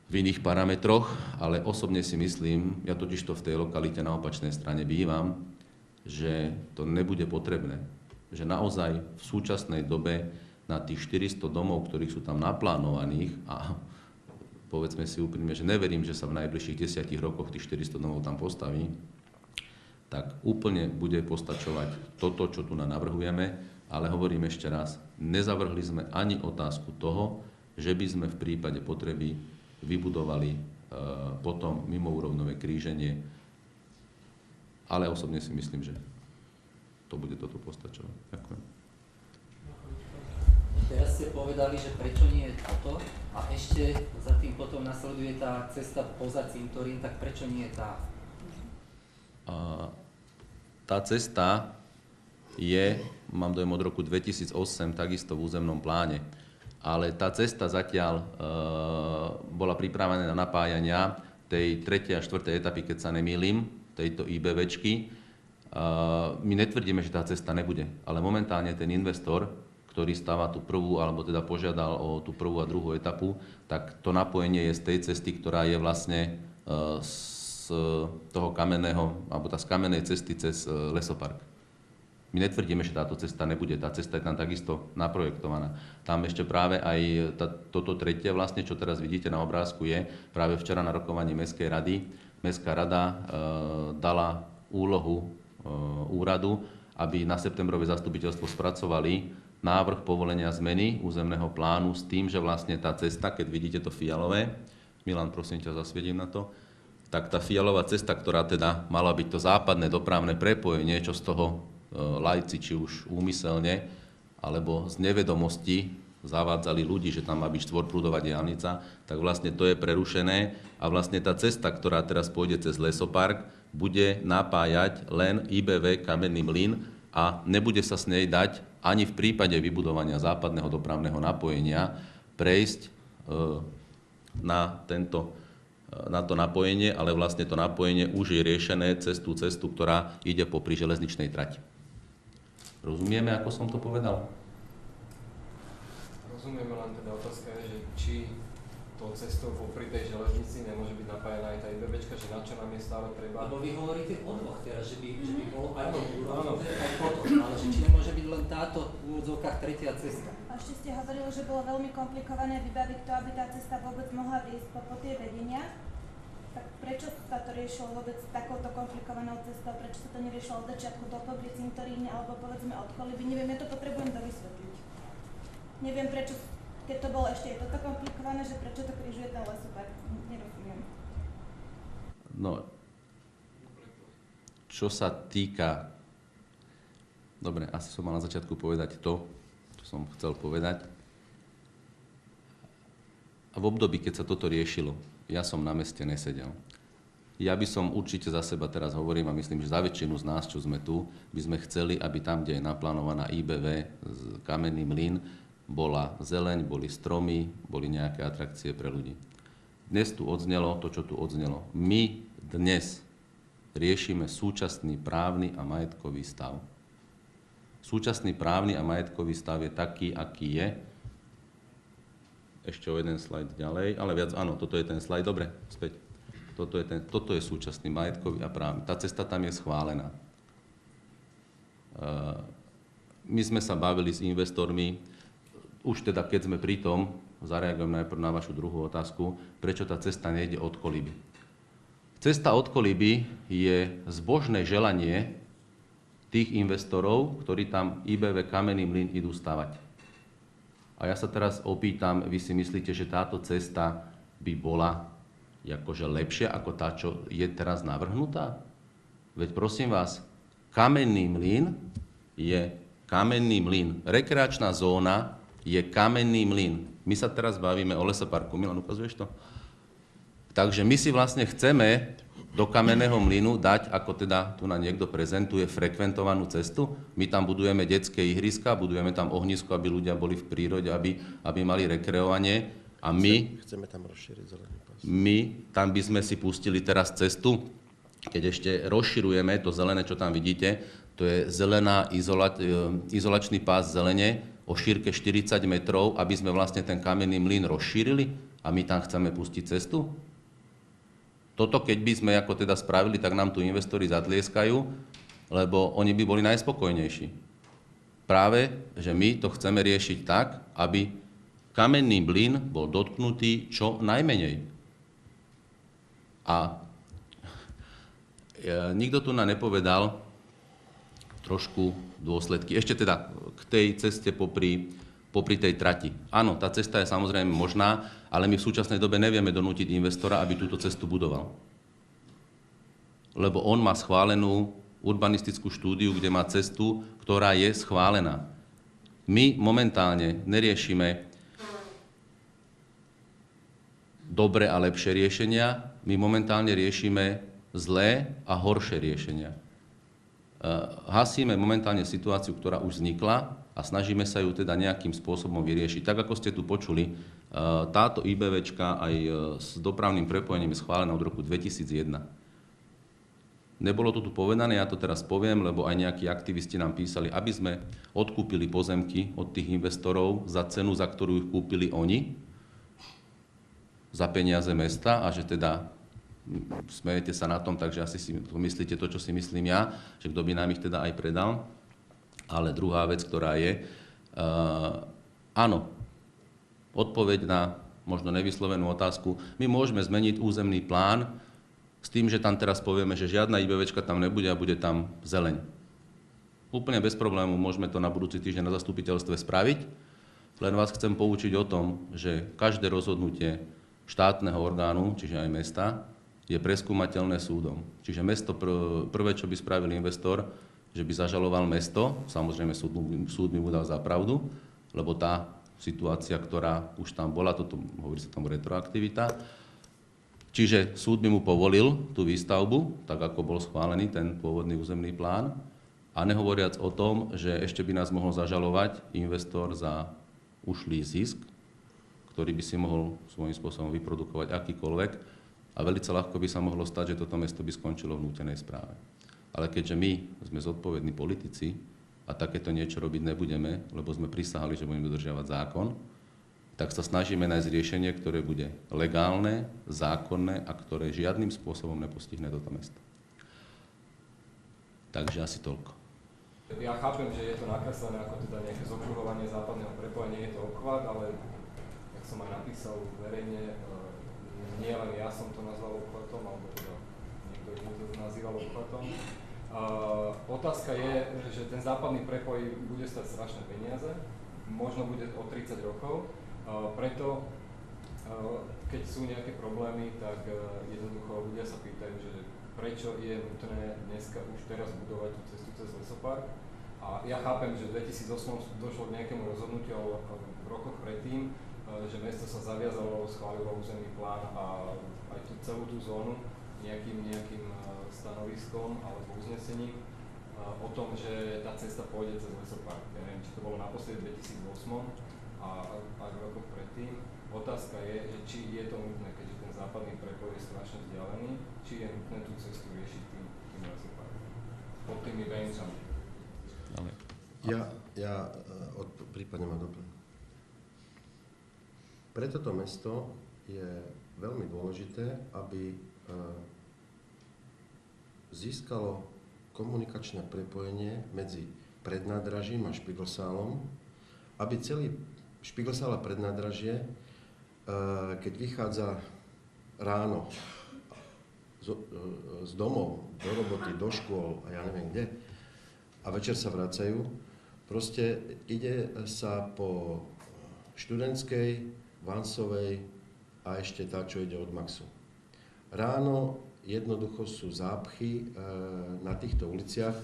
v iných parametroch, ale osobne si myslím, ja totižto v tej lokalite na opačnej strane bývam, že to nebude potrebné. Že naozaj v súčasnej dobe na tých 400 domov, ktorých sú tam naplánovaných, a povedzme si úprimne, že neverím, že sa v najbližších 10 rokoch tých 400 domov tam postaví, tak úplne bude postačovať toto, čo tu navrhujeme, ale hovorím ešte raz, nezavrhli sme ani otázku toho, že by sme v prípade potreby vybudovali potom mimoúrovňové kríženie, ale osobne si myslím, že to bude toto postačovať. Ďakujem. Teraz ste povedali, že prečo nie je toto a ešte za tým potom nasleduje tá cesta poza cintorín, tak prečo nie je tá? Tá cesta je, mám dojem, od roku 2008 takisto v územnom pláne. ale tá cesta zatiaľ bola pripravená na napájania tej 3. a 4. etapy, keď sa nemýlim, tejto IBVčky. My netvrdíme, že tá cesta nebude, ale momentálne ten investor, ktorý stáva tú prvú, alebo teda požiadal o tú prvú a druhú etapu, tak to napojenie je z tej cesty, ktorá je vlastne z toho kamenného, alebo z kamennej cesty cez lesopark. My netvrdíme, že táto cesta nebude, tá cesta je tam takisto naprojektovaná. Tam ešte práve aj toto tretie, vlastne, čo teraz vidíte na obrázku, je práve včera na rokovaní Mestskej rady. Mestská rada dala úlohu úradu, aby na septembrové zastupiteľstvo spracovali návrh povolenia zmeny územného plánu s tým, že vlastne tá cesta, keď vidíte to fialové, Milan, prosím ťa, zasvietím na to, tak tá fialová cesta, ktorá teda mala byť to západné dopravné prepojenie, čo z toho laici, či už úmyselne, alebo z nevedomosti zavádzali ľudí, že tam má byť štvorprúdová diaľnica, tak vlastne to je prerušené a vlastne tá cesta, ktorá teraz pôjde cez lesopark, bude napájať len IBV Kamenný mlyn a nebude sa s nej dať ani v prípade vybudovania západného dopravného napojenia prejsť na to napojenie, ale vlastne to napojenie už je riešené cez tú cestu, ktorá ide popri železničnej trati. Rozumieme, ako som to povedal? Rozumieme, len teda otázka je, že či tou cestou popri tej železnici nemôže byť napájená aj tá IBBčka, že na čo nám je stále treba. Lebo vy hovoríte o dvoch teraz, že by bolo aj potom, ale že či nemôže byť len táto v úvodzovkách tretia cesta. A ešte ste hovorili, že bolo veľmi komplikované vybaviť to, aby tá cesta vôbec mohla výjsť po tie vedenia. Tak prečo sa to riešilo vôbec takouto komplikovanou cestou? Prečo sa to neriešilo od začiatku do popri cintoríne alebo povedzme od Koliby? Neviem, ja to potrebujem dovysvetliť. Neviem prečo, keď to bolo ešte je toto komplikované, že prečo to križuje ten lesopark. Nerozumiem. No, čo sa týka... Dobre, asi som mal na začiatku povedať to, čo som chcel povedať. A v období, keď sa toto riešilo, ja som na meste nesedel. Ja by som určite za seba teraz hovorím a myslím, že za väčšinu z nás, čo sme tu, by sme chceli, aby tam, kde je naplánovaná IBV, Kamenný mlyn, bola zeleň, boli stromy, boli nejaké atrakcie pre ľudí. Dnes tu odznelo to, čo tu odznelo. My dnes riešime súčasný právny a majetkový stav. Súčasný právny a majetkový stav je taký, aký je. Ešte o jeden slajd ďalej, ale viac, áno, toto je ten slajd, dobre, späť. Toto je súčasný majetkový a právny. Tá cesta tam je schválená. My sme sa bavili s investormi, už teda keď sme pri tom, zareagujem najprv na vašu druhú otázku, prečo tá cesta nejde od Koliby. Cesta od Koliby je zbožné želanie tých investorov, ktorí tam IBV Kamenný mlyn idú stavať. A ja sa teraz opýtam, vy si myslíte, že táto cesta by bola akože lepšia ako tá, čo je teraz navrhnutá? Veď prosím vás, Kamenný mlyn je Kamenný mlyn. Rekreačná zóna je Kamenný mlyn. My sa teraz bavíme o lesoparku. Milan, ukazuješ to? Takže my si vlastne chceme do Kamenného mlynu dať, ako teda tu na niekto prezentuje, frekventovanú cestu. My tam budujeme detské ihriska, budujeme tam ohnisko, aby ľudia boli v prírode, aby mali rekreovanie. A Chceme tam rozšíriť zelený pás. My tam by sme si pustili teraz cestu, keď ešte rozširujeme to zelené, čo tam vidíte, to je zelená izolačný pás zelene o šírke 40 metrov, aby sme vlastne ten Kamenný mlyn rozšírili a my tam chceme pustiť cestu. Toto, keď by sme ako teda spravili, tak nám tu investori zatlieskajú, lebo oni by boli najspokojnejší. Práve, že my to chceme riešiť tak, aby Kamenný mlyn bol dotknutý čo najmenej. A nikto tu nám nepovedal trošku dôsledky. Ešte teda k tej ceste popri tej trati. Áno, tá cesta je samozrejme možná, ale my v súčasnej dobe nevieme donútiť investora, aby túto cestu budoval. Lebo on má schválenú urbanistickú štúdiu, kde má cestu, ktorá je schválená. My momentálne neriešime dobré a lepšie riešenia, my momentálne riešime zlé a horšie riešenia. Hasíme momentálne situáciu, ktorá už vznikla a snažíme sa ju teda nejakým spôsobom vyriešiť. Tak ako ste tu počuli, táto IBVčka aj s dopravným prepojením je schválená od roku 2001. Nebolo to tu povedané, ja to teraz poviem, lebo aj nejakí aktivisti nám písali, aby sme odkúpili pozemky od tých investorov za cenu, za ktorú ich kúpili oni, za peniaze mesta, a že teda smejete sa na tom, takže asi si myslíte to, čo si myslím ja, že kto by nám ich teda aj predal. Ale druhá vec, ktorá je, áno, odpoveď na možno nevyslovenú otázku, my môžeme zmeniť územný plán s tým, že tam teraz povieme, že žiadna IBVčka tam nebude a bude tam zeleň. Úplne bez problému môžeme to na budúci týždeň na zastupiteľstve spraviť, len vás chcem poučiť o tom, že každé rozhodnutie štátneho orgánu, čiže aj mesta, je preskúmateľné súdom. Čiže mesto prvé, čo by spravil investor, že by zažaloval mesto, samozrejme súd by mu dal za pravdu, lebo tá situácia, ktorá už tam bola, toto hovorí sa tomu retroaktivita, čiže súd by mu povolil tú výstavbu, tak ako bol schválený ten pôvodný územný plán, a nehovoriac o tom, že ešte by nás mohol zažalovať investor za ušlý zisk, ktorý by si mohol svojím spôsobom vyprodukovať akýkoľvek, a veľmi ľahko by sa mohlo stať, že toto mesto by skončilo v nútenej správe. Ale keďže my sme zodpovední politici a takéto niečo robiť nebudeme, lebo sme prisahali, že budeme dodržiavať zákon, tak sa snažíme nájsť riešenie, ktoré bude legálne, zákonné a ktoré žiadnym spôsobom nepostihne toto mesto. Takže asi toľko. Ja chápem, že je to nakreslené ako teda nejaké zokruhovanie západného prepojenia, je to obchvat, ale jak som aj napísal verejne, nie len ja som to nazval obchvatom, alebo teda niekto iný to nazýval obchvatom. Otázka je, že ten západný prepoj bude stať strašné peniaze, možno bude o 30 rokov, preto keď sú nejaké problémy, tak jednoducho ľudia sa pýtajú, že prečo je nutné dneska už teraz budovať tú cestu cez lesopark. A ja chápem, že v 2008 došlo k nejakému rozhodnutiu, ale v rokoch predtým, že mesto sa zaviazalo, schválilo územný plán a aj tú celú tú zónu nejakým stanoviskom alebo uznesením o tom, že tá cesta pôjde cez lesopark. Ja neviem, či to bolo naposledy v 2008 a pár rokov predtým. Otázka je, že či je to nutné, keďže ten západný prepoj je strašne vzdialený, či je nutné tú cestu riešiť tým lesoparkom, pod tými bencami. Ja prípadne ma doplním. Pre toto mesto je veľmi dôležité, aby získalo komunikačné prepojenie medzi prednádražím a Špigelsálom, aby celý Špigelsál a prednádražie, keď vychádza ráno z domov, do roboty, do škôl a ja neviem kde, a večer sa vracajú, proste ide sa po Študentskej, Vansovej a ešte tá, čo ide od Maxu. Ráno jednoducho sú zápchy na týchto uliciach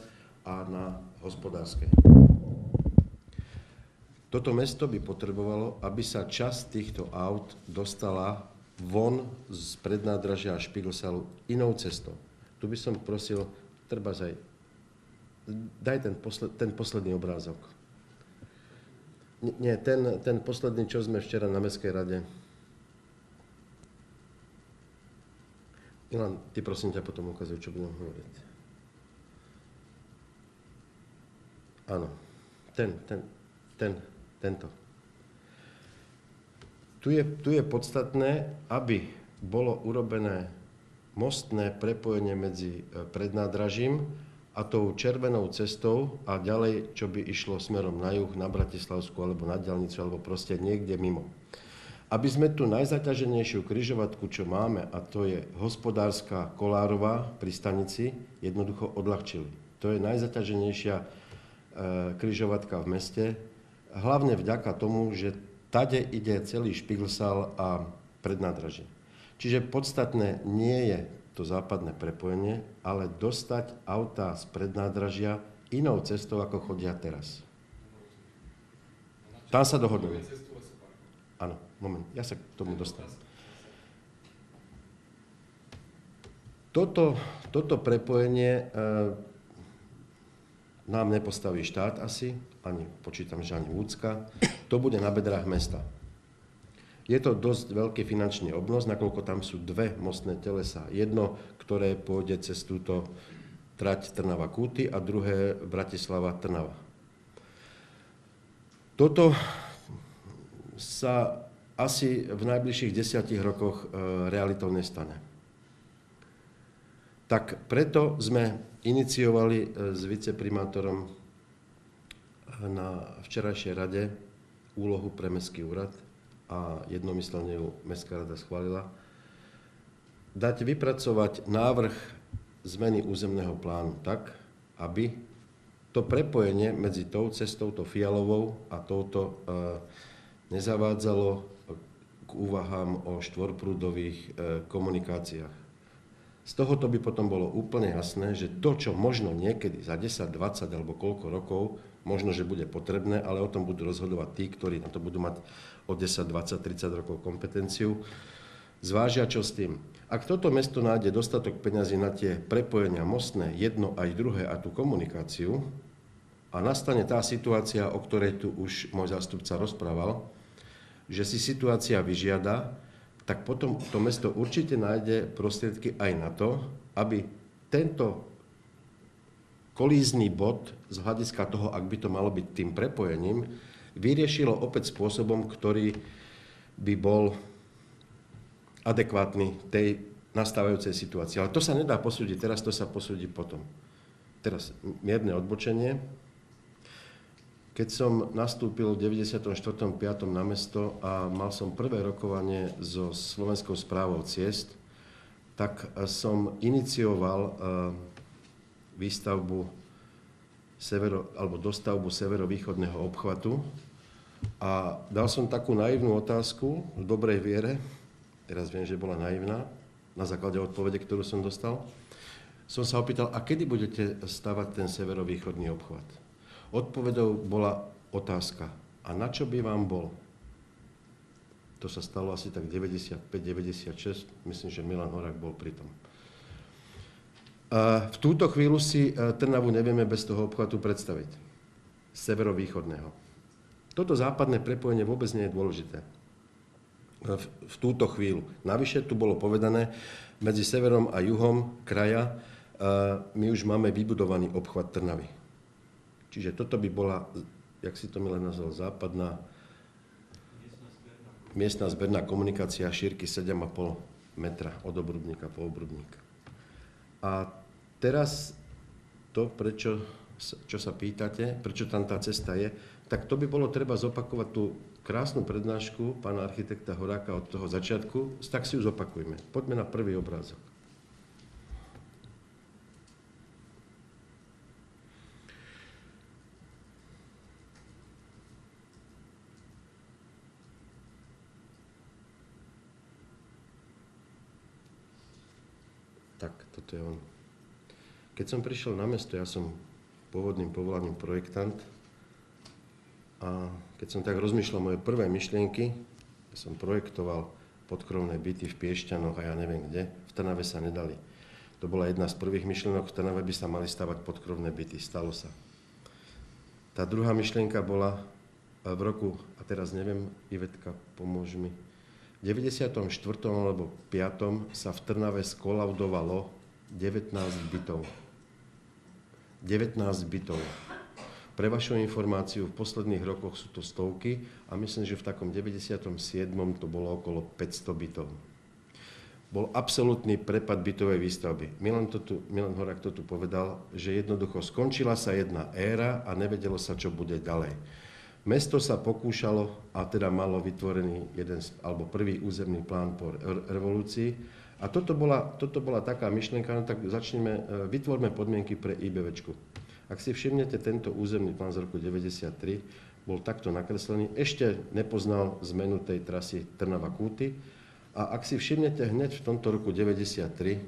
a na Hospodárskej. Toto mesto by potrebovalo, aby sa časť týchto aut dostala von z prednádražia a Špigelsálu inou cestou. Tu by som prosil, treba aj, daj ten posledný obrázok. Nie, ten posledný, čo sme včera na Mestskej rade. Milan, ty prosím ťa potom ukazuj, čo budem hovoriť. Áno, tento. Tu je podstatné, aby bolo urobené mostné prepojenie medzi prednádražím a tou červenou cestou a ďalej, čo by išlo smerom na juh, na Bratislavsku, alebo na diaľnicu, alebo proste niekde mimo. Aby sme tú najzaťaženejšiu križovatku, čo máme, a to je Hospodárska Kolárová pri stanici, jednoducho odľahčili. To je najzaťaženejšia križovatka v meste, hlavne vďaka tomu, že tade ide celý Špigelsál a prednádražie. Čiže podstatné nie je to západné prepojenie, ale dostať autá z prednádražia inou cestou, ako chodia teraz. Tam sa dohodneme. Áno, moment, ja sa k tomu dostanem. Toto prepojenie nám nepostaví štát asi, ani počítam, že ani Ľudská, to bude na bedrách mesta. Je to dosť veľký finančný obnos, nakoľko tam sú dve mostné telesá. Jedno, ktoré pôjde cez túto trať Trnava-Kúty a druhé Bratislava-Trnava. Toto sa asi v najbližších 10 rokoch realitou nestane. Tak preto sme iniciovali s viceprimátorom na včerajšej rade úlohu pre Mestský úrad a jednomyslne ju Mestská rada schválila, dať vypracovať návrh zmeny územného plánu tak, aby to prepojenie medzi tou cestou, to Fialovou a touto nezavádzalo k úvahám o štvorprúdových komunikáciách. Z tohoto by potom bolo úplne jasné, že to, čo možno niekedy za 10, 20 alebo koľko rokov, možno, že bude potrebné, ale o tom budú rozhodovať tí, ktorí na to budú mať o 10, 20, 30 rokov kompetenciu, zvážia, čo s tým. Ak toto mesto nájde dostatok peňazí na tie prepojenia mostné, jedno aj druhé a tú komunikáciu, a nastane tá situácia, o ktorej tu už môj zástupca rozprával, že si situácia vyžiada, tak potom to mesto určite nájde prostriedky aj na to, aby tento kolízny bod z hľadiska toho, ak by to malo byť tým prepojením, vyriešilo opäť spôsobom, ktorý by bol adekvátny tej nastávajúcej situácii. Ale to sa nedá posúdiť teraz, to sa posúdi potom. Teraz mierne odbočenie. Keď som nastúpil v 94.5. na mesto a mal som prvé rokovanie so Slovenskou správou ciest, tak som inicioval výstavbu dostavbu severovýchodného obchvatu a dal som takú naivnú otázku v dobrej viere, teraz viem, že bola naivná, na základe odpovede, ktorú som dostal. Som sa opýtal, a kedy budete stavať ten severovýchodný obchvat? Odpovedou bola otázka, a na čo by vám bol? To sa stalo asi tak 95-96, myslím, že Milan Horák bol pri tom. V túto chvíľu si Trnavu nevieme bez toho obchvatu predstaviť, severovýchodného. Toto západné prepojenie vôbec nie je dôležité v túto chvíľu. Navyše tu bolo povedané, medzi severom a juhom kraja my už máme vybudovaný obchvat Trnavy. Čiže toto by bola, jak si to Milan nazval, západná miestna zberná komunikácia šírky 7,5 metra od Obrubníka po Obrubník. A teraz to, čo sa pýtate, prečo tam tá cesta je, tak to by bolo treba zopakovať tú krásnu prednášku pána architekta Horáka od toho začiatku, tak si ju zopakujme. Poďme na prvý obrázok. Tak, toto je on. Keď som prišiel na mesto, ja som pôvodným povolaním projektant a keď som tak rozmýšľal moje prvé myšlienky, som projektoval podkrovné byty v Piešťanoch a ja neviem kde, v Trnave sa nedali. To bola jedna z prvých myšlienok, v Trnave by sa mali stavať podkrovné byty, stalo sa. Tá druhá myšlienka bola v roku, a teraz neviem, Ivetka, pomôž mi, v 94. alebo 5. sa v Trnave skolaudovalo 19 bytov. 19 bytov. Pre vašu informáciu, v posledných rokoch sú to stovky a myslím, že v takom 97. to bolo okolo 500 bytov. Bol absolútny prepad bytovej výstavby. Milan Horák to tu povedal, že jednoducho skončila sa jedna éra a nevedelo sa, čo bude ďalej. Mesto sa pokúšalo a teda malo vytvorený prvý územný plán po revolúcii. A toto bola taká myšlienka, no tak vytvorme podmienky pre IBVčku. Ak si všimnete, tento územný plán z roku 1993 bol takto nakreslený, ešte nepoznal zmenu tej trasy Trnava-Kúty. A ak si všimnete, hneď v tomto roku 1993,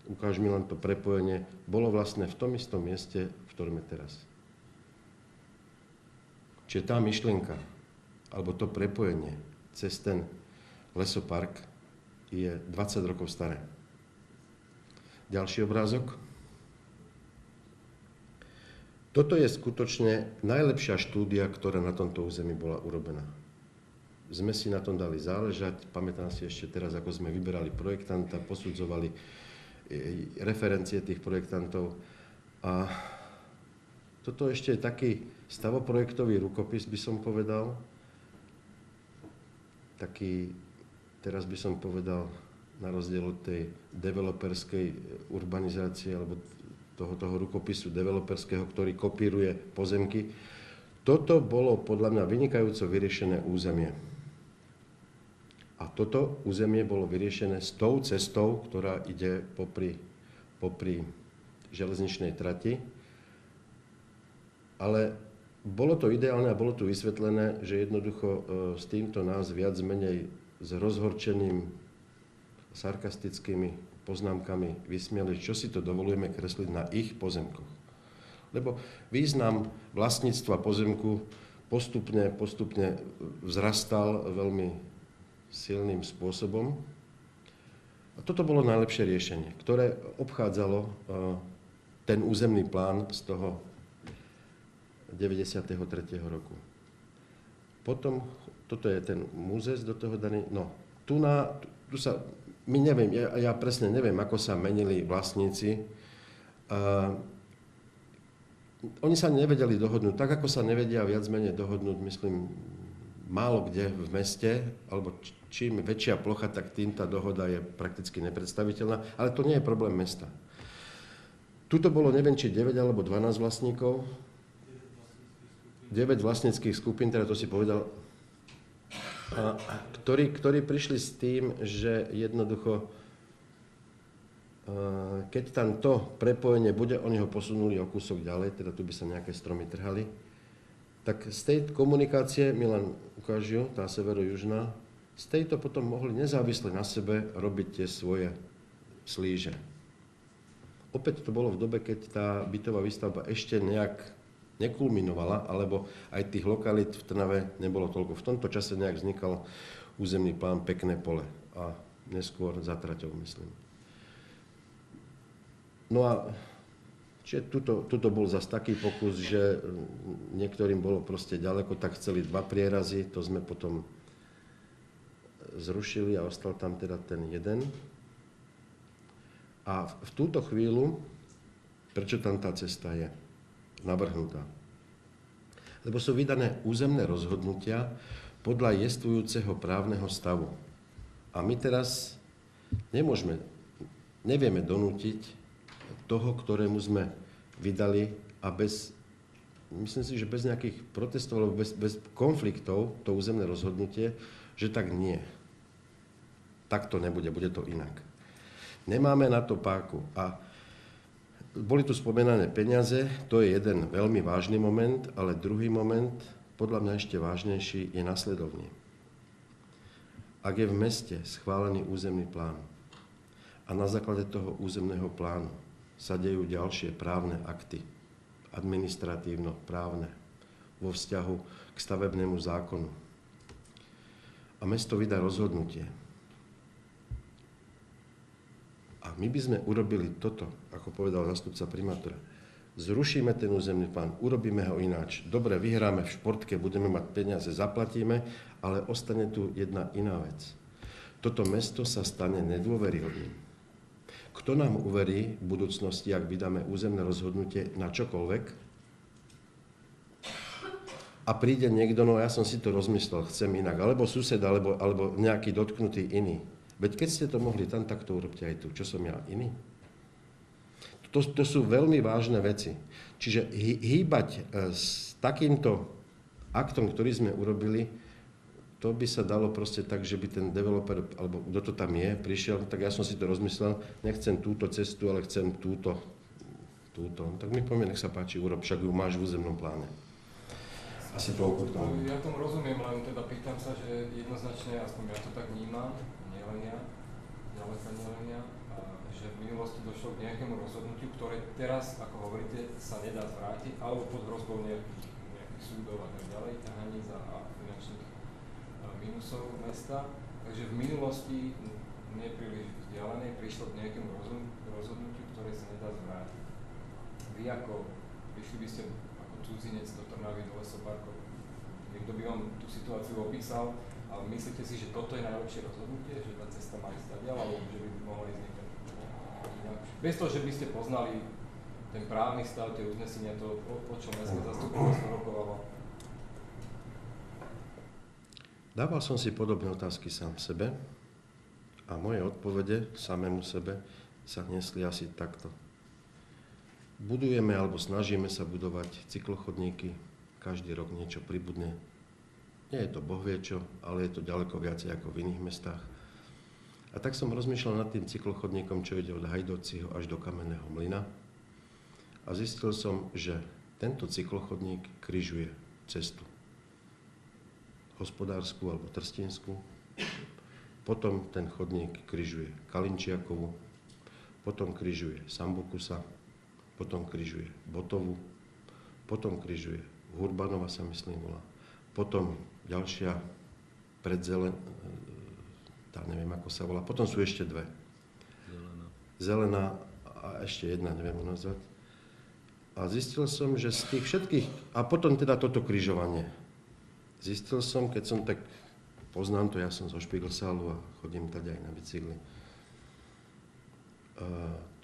ukáž mi len to prepojenie, bolo vlastne v tom istom mieste, v ktorom je teraz. Čiže tá myšlienka, alebo to prepojenie cez ten lesopark je 20 rokov staré. Ďalší obrázok. Toto je skutočne najlepšia štúdia, ktorá na tomto území bola urobená. Sme si na tom dali záležať, pamätám si ešte teraz, ako sme vyberali projektanta, posudzovali referencie tých projektantov. A toto ešte je taký stavoprojektový rukopis, by som povedal. Taký, teraz by som povedal, na rozdiel od tej developerskej urbanizácie alebo toho rukopisu developerského, ktorý kopíruje pozemky. Toto bolo podľa mňa vynikajúco vyriešené územie. A toto územie bolo vyriešené s tou cestou, ktorá ide popri železničnej trati. Ale bolo to ideálne a bolo tu vysvetlené, že jednoducho s týmto nás viac menej s rozhorčeným, sarkastickými poznámkami vysmieli, čo si to dovolujeme kresliť na ich pozemkoch. Lebo význam vlastníctva pozemku postupne vzrastal veľmi silným spôsobom. A toto bolo najlepšie riešenie, ktoré obchádzalo ten územný plán z toho 93. roku. Potom, toto je ten múzes do toho daný, no, tu sa, my neviem, ja presne neviem, ako sa menili vlastníci. Oni sa nevedeli dohodnúť, tak ako sa nevedia viac menej dohodnúť, myslím, málo kde v meste, alebo čím väčšia plocha, tak tým tá dohoda je prakticky nepredstaviteľná, ale to nie je problém mesta. Tuto bolo, neviem, či 9 alebo 12 vlastníkov, 9 vlastníckých skupín, teda to si povedal, ktorí prišli s tým, že jednoducho, keď tam to prepojenie bude, oni ho posunuli o kúsok ďalej, teda tu by sa nejaké stromy trhali, tak z tej komunikácie, Milan ukážu, tá severo-južná, z tejto potom mohli nezávisle na sebe robiť tie svoje slíže. Opäť to bolo v dobe, keď tá bytová výstavba ešte nejak nekulminovala, alebo aj tých lokalít v Trnave nebolo toľko. V tomto čase nejak vznikal územný plán Pekné pole a neskôr za traťou, myslím. No a čiže tuto bol zase taký pokus, že niektorým bolo proste ďaleko, tak chceli 2 prierazy, to sme potom zrušili a ostal tam teda ten jeden. A v túto chvíľu, prečo tam tá cesta je navrhnutá? Lebo sú vydané územné rozhodnutia podľa jestvujúceho právneho stavu. A my teraz nevieme donútiť toho, ktorému sme vydali a myslím si, že bez nejakých protestov alebo bez konfliktov to územné rozhodnutie, že tak nie. Tak to nebude, bude to inak. Nemáme na to páku. A boli tu spomenané peniaze, to je jeden veľmi vážny moment, ale druhý moment, podľa mňa ešte vážnejší, je nasledovný. Ak je v meste schválený územný plán a na základe toho územného plánu sa dejú ďalšie právne akty, administratívno-právne, vo vzťahu k stavebnému zákonu a mesto vydá rozhodnutie, a my by sme urobili toto, ako povedal zástupca primátora. Zrušíme ten územný plán, urobíme ho ináč. Dobre, vyhráme v športke, budeme mať peniaze, zaplatíme, ale ostane tu jedna iná vec. Toto mesto sa stane nedôveryhodným. Kto nám uverí v budúcnosti, ak vydáme územné rozhodnutie na čokoľvek? A príde niekto, no ja som si to rozmyslel, chcem inak. Alebo sused, alebo nejaký dotknutý iný. Veď keď ste to mohli tam, tak to urobte aj tu. Čo som ja iný? To sú veľmi vážne veci. Čiže hýbať s takýmto aktom, ktorý sme urobili, to by sa dalo proste tak, že by ten developer, alebo kto to tam je, prišiel, tak ja som si to rozmyslel, nechcem túto cestu, ale chcem túto. Tak mi povie, nech sa páči, urob, však ju máš v územnom pláne. Asi toľko k tomu. Ja tomu rozumiem, len teda pýtam sa, že jednoznačne, aspoň ja to tak vnímam, ďaleka nielen ja, že v minulosti došlo k nejakému rozhodnutiu, ktoré teraz, ako hovoríte, sa nedá zvrátiť, alebo pod hrozbou nejakých súdov a tak ďalej, ťahaníc a finančných minusov mesta. Takže v minulosti, nepríliš vzdialenej, prišlo k nejakému rozhodnutiu, ktoré sa nedá zvrátiť. Vy ako, prišli by ste cudzinec do Trnavy, do lesoparkov. Niekto by vám tú situáciu opísal a myslíte si, že toto je najlepšie rozhodnutie, že tá cesta má ísť ďalej, alebo že by mohla ísť niekde? Bez toho, že by ste poznali ten právny stav, tie uznesenia, to, o čom mestská zastupiteľstvo rokovalo. Dával som si podobné otázky sám sebe a moje odpovede samému sebe sa nesli asi takto. Budujeme alebo snažíme sa budovať cyklochodníky, každý rok niečo pribudne. Nie je to bohvie čo, ale je to ďaleko viacej ako v iných mestách. A tak som rozmýšľal nad tým cyklochodníkom, čo ide od Hajdovcího až do Kamenného mlyna. A zistil som, že tento cyklochodník križuje cestu hospodársku alebo Trstinskú. Potom ten chodník križuje Kalinčiakovu, potom križuje Sambukusa, potom križuje Botovu, potom križuje Hurbanova sa myslím volá, potom ďalšia tá neviem ako sa volá, potom sú ešte dve. Zelená a ešte jedna, neviem nazvať. A zistil som, že z tých všetkých, a potom teda toto križovanie. Zistil som, keď som tak, poznám to, ja som zo Špiglsálu a chodím tady aj na bicykli.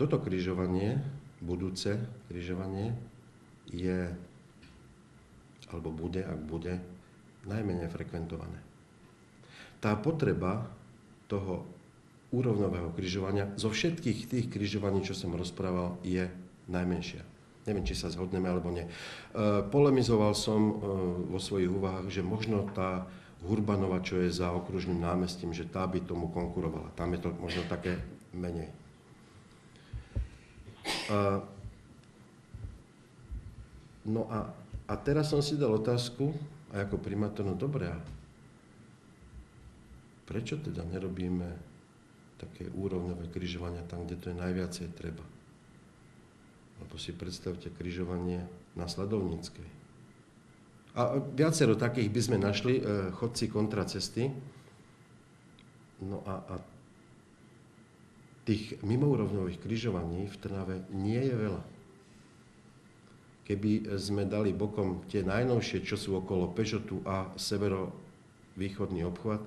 Toto križovanie, budúce križovanie, je, alebo bude, ak bude, najmenej frekventované. Tá potreba toho úrovňového križovania zo všetkých tých križovaní, čo som rozprával, je najmenšia. Neviem, či sa zhodneme alebo nie. Polemizoval som vo svojich úvahách, že možno tá Hurbanova, čo je za okružným námestím, že tá by tomu konkurovala. Tam je to možno také menej. No a teraz som si dal otázku, a ako primátor, no dobré, prečo teda nerobíme také úrovňové križovania tam, kde to je najviacej treba? Lebo si predstavte križovanie na Sledovníckej. A viacero takých by sme našli, chodci kontra cesty. No a tých mimoúrovňových križovaní v Trnave nie je veľa. Keby sme dali bokom tie najnovšie, čo sú okolo Pešotu a severovýchodný obchvat,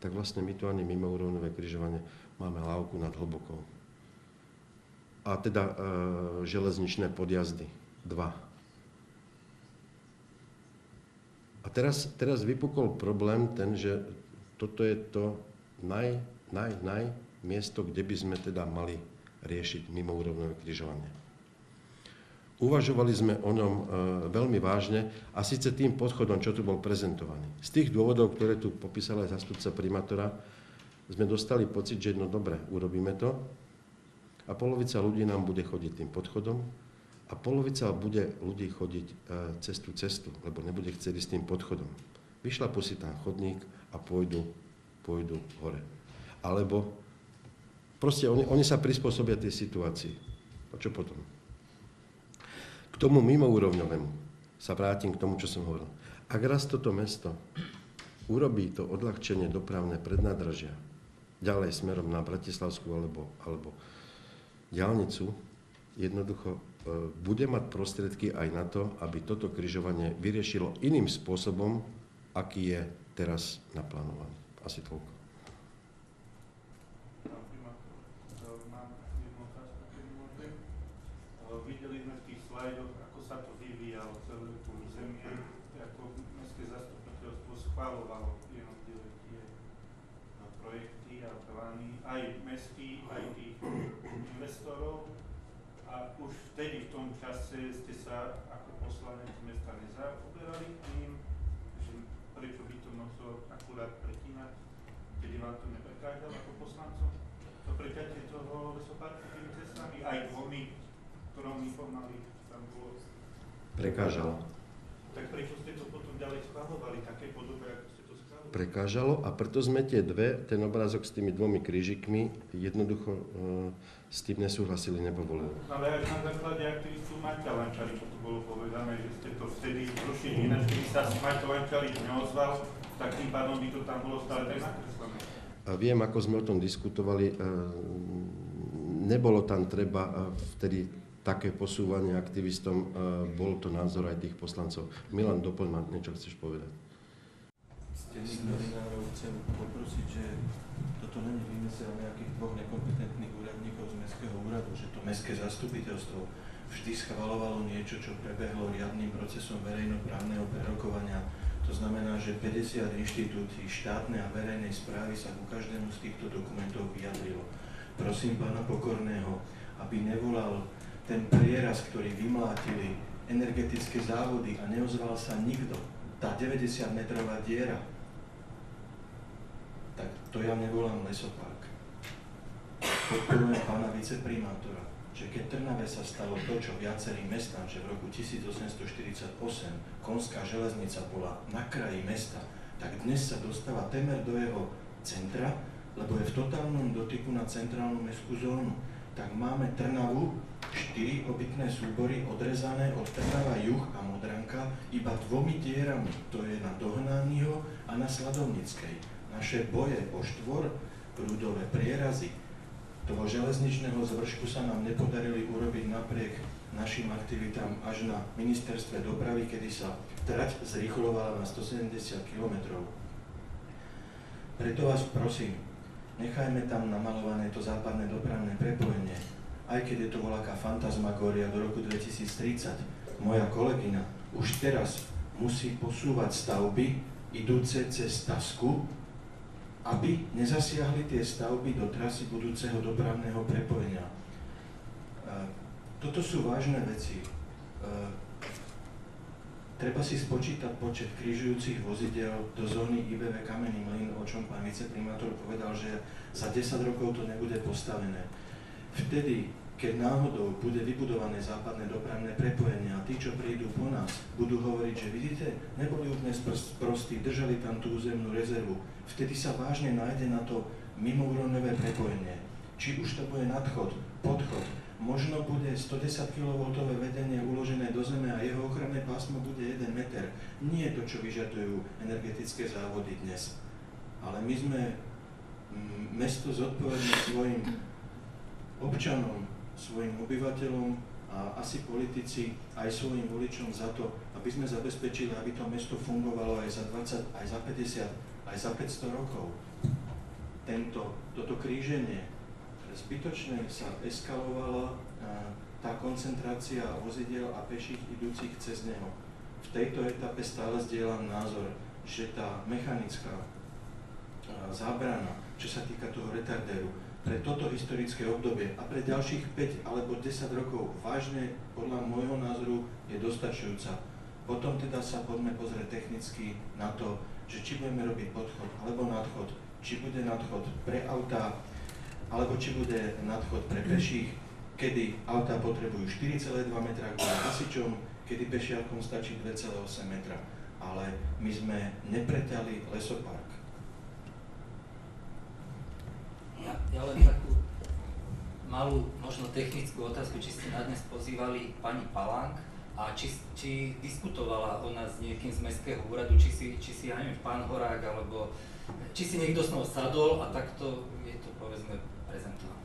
tak vlastne my tu ani mimoúrovňové križovanie máme Lávku nad Hlbokou. A teda železničné podjazdy. 2. A teraz vypukol problém ten, že toto je to miesto, kde by sme teda mali riešiť mimoúrovňové križovanie. Uvažovali sme o ňom veľmi vážne a síce tým podchodom, čo tu bol prezentovaný. Z tých dôvodov, ktoré tu popísal aj zástupca primátora, sme dostali pocit, že no dobre, urobíme to, a polovica ľudí nám bude chodiť tým podchodom a polovica bude ľudí chodiť cestu, lebo nebude chcieť ísť tým podchodom. Vyšľapú si tam chodník a pôjdu hore. Alebo proste oni sa prispôsobia tej situácii. A čo potom? K tomu mimoúrovňovému sa vrátim k tomu, čo som hovoril. Ak raz toto mesto urobí to odľahčenie dopravné prednádražia ďalej smerom na Bratislavskú alebo diaľnicu, jednoducho bude mať prostriedky aj na to, aby toto križovanie vyriešilo iným spôsobom, aký je teraz naplánovaný. Asi toľko. Mám jednu otázku, keď môžem. Videli sme v tých slajdoch, ako sa to vyvíjalo celé to územie, ako mestské zastupiteľstvo schvaľovalo jednotlivé tie projekty a plány, aj mestský, aj tých investorov. A už vtedy v tom čase ste sa ako poslanec mesta nezaoberali tým, že prečo by to muselo akurát pretínať, keď vám to neprekážalo ako poslancom? To preťatie toho lesoparku tými cestami, aj dvomi, ktorom pomaly tam bolo. Prekážalo. Tak prečo ste to potom ďalej schvaľovali, také podobe, ako ste to schvaľovali? Prekážalo a preto sme ten obrázok s tými dvomi krížikmi jednoducho s tým nesúhlasili, nepovolili. Ale až na základe aktivistu Maťa Lančari, to bolo povedané, že ste to vtedy trošili ináč, keby sa Maťa Lančari neozval, tak tým pádom by to tam bolo stále tak nakreslené. A viem, ako sme o tom diskutovali, nebolo tam treba vtedy také posúvanie aktivistom, bol to názor aj tých poslancov. Milan, doplň ma, niečo chceš povedať? Ctených novinárov chcem poprosiť, že toto není vymysel nejakých dvoch nekompetentných úradníkov z Mestského úradu, že to Mestské zastupiteľstvo vždy schvaľovalo niečo, čo prebehlo riadnym procesom verejnoprávneho prerokovania. To znamená, že 50 inštitúcií štátnej a verejnej správy sa ku každému z týchto dokumentov vyjadrilo. Prosím pána Pokorného, aby nevolal ten prieraz, ktorý vymlátili energetické závody a neozval sa nikto. Tá 90-metrová diera, tak to ja nevolám lesopark. Podporujem pána viceprimátora, že keď Trnave sa stalo to, čo viacerým mestám, že v roku 1848 Konská železnica bola na kraji mesta, tak dnes sa dostáva temer do jeho centra, lebo je v totálnom dotyku na centrálnu mestskú zónu. Tak máme Trnavu, 4 obytné súbory odrezané od Trnava Juh a Modranka iba 2 dierami, to je na Dohnányho a na Sladovnickej. Naše boje o štvorprúdové prierazy toho železničného zvršku sa nám nepodarili urobiť napriek našim aktivitám až na ministerstve dopravy, kedy sa trať zrýchlovala na 170 km. Preto vás prosím, nechajme tam namalované to západné dopravné prepojenie, aj keď je to voľaká fantasmagória do roku 2030. Moja kolegyňa už teraz musí posúvať stavby idúce cez Tasku, aby nezasiahli tie stavby do trasy budúceho dopravného prepojenia. Toto sú vážne veci. Treba si spočítať počet križujúcich vozidel do zóny IBV Kamenný mlyn, o čom pán viceprimátor povedal, že za 10 rokov to nebude postavené. Vtedy, keď náhodou bude vybudované západné dopravné prepojenie a tí, čo prídu po nás, budú hovoriť, že vidíte, neboli úplne prostí, držali tam tú územnú rezervu. Vtedy sa vážne nájde na to mimoúrovňové prepojenie. Či už to bude nadchod, podchod, možno bude 110 kV vedenie uložené do zeme a jeho ochranné pásmo bude 1 meter. Nie je to, čo vyžadujú energetické závody dnes. Ale my sme mesto zodpovedné svojim občanom, svojim obyvateľom a asi politici aj svojim voličom za to, aby sme zabezpečili, aby to mesto fungovalo aj za 20, aj za 50, aj za 500 rokov. Toto kríženie zbytočne sa eskalovala tá koncentrácia vozidiel a peších idúcich cez neho. V tejto etape stále zdieľam názor, že tá mechanická zábrana, čo sa týka toho retardéru, pre toto historické obdobie a pre ďalších 5 alebo 10 rokov vážne podľa môjho názoru je dostačujúca. Potom teda sa poďme pozrieť technicky na to, že či budeme robiť podchod alebo nadchod, či bude nadchod pre autá, alebo či bude nadchod pre peších, kedy autá potrebujú 4,2 metra kvôli hasičom, kedy pešiakom stačí 2,8 metra. Ale my sme nepreťali lesopark. Ja len takú malú, možno technickú otázku, či ste na dnes pozývali pani Palánk a či diskutovala o nás s niekým z Mestského úradu, či si ja neviem, pán Horák, alebo či si niekto s nou sadol a takto je to povedzme prezentoval.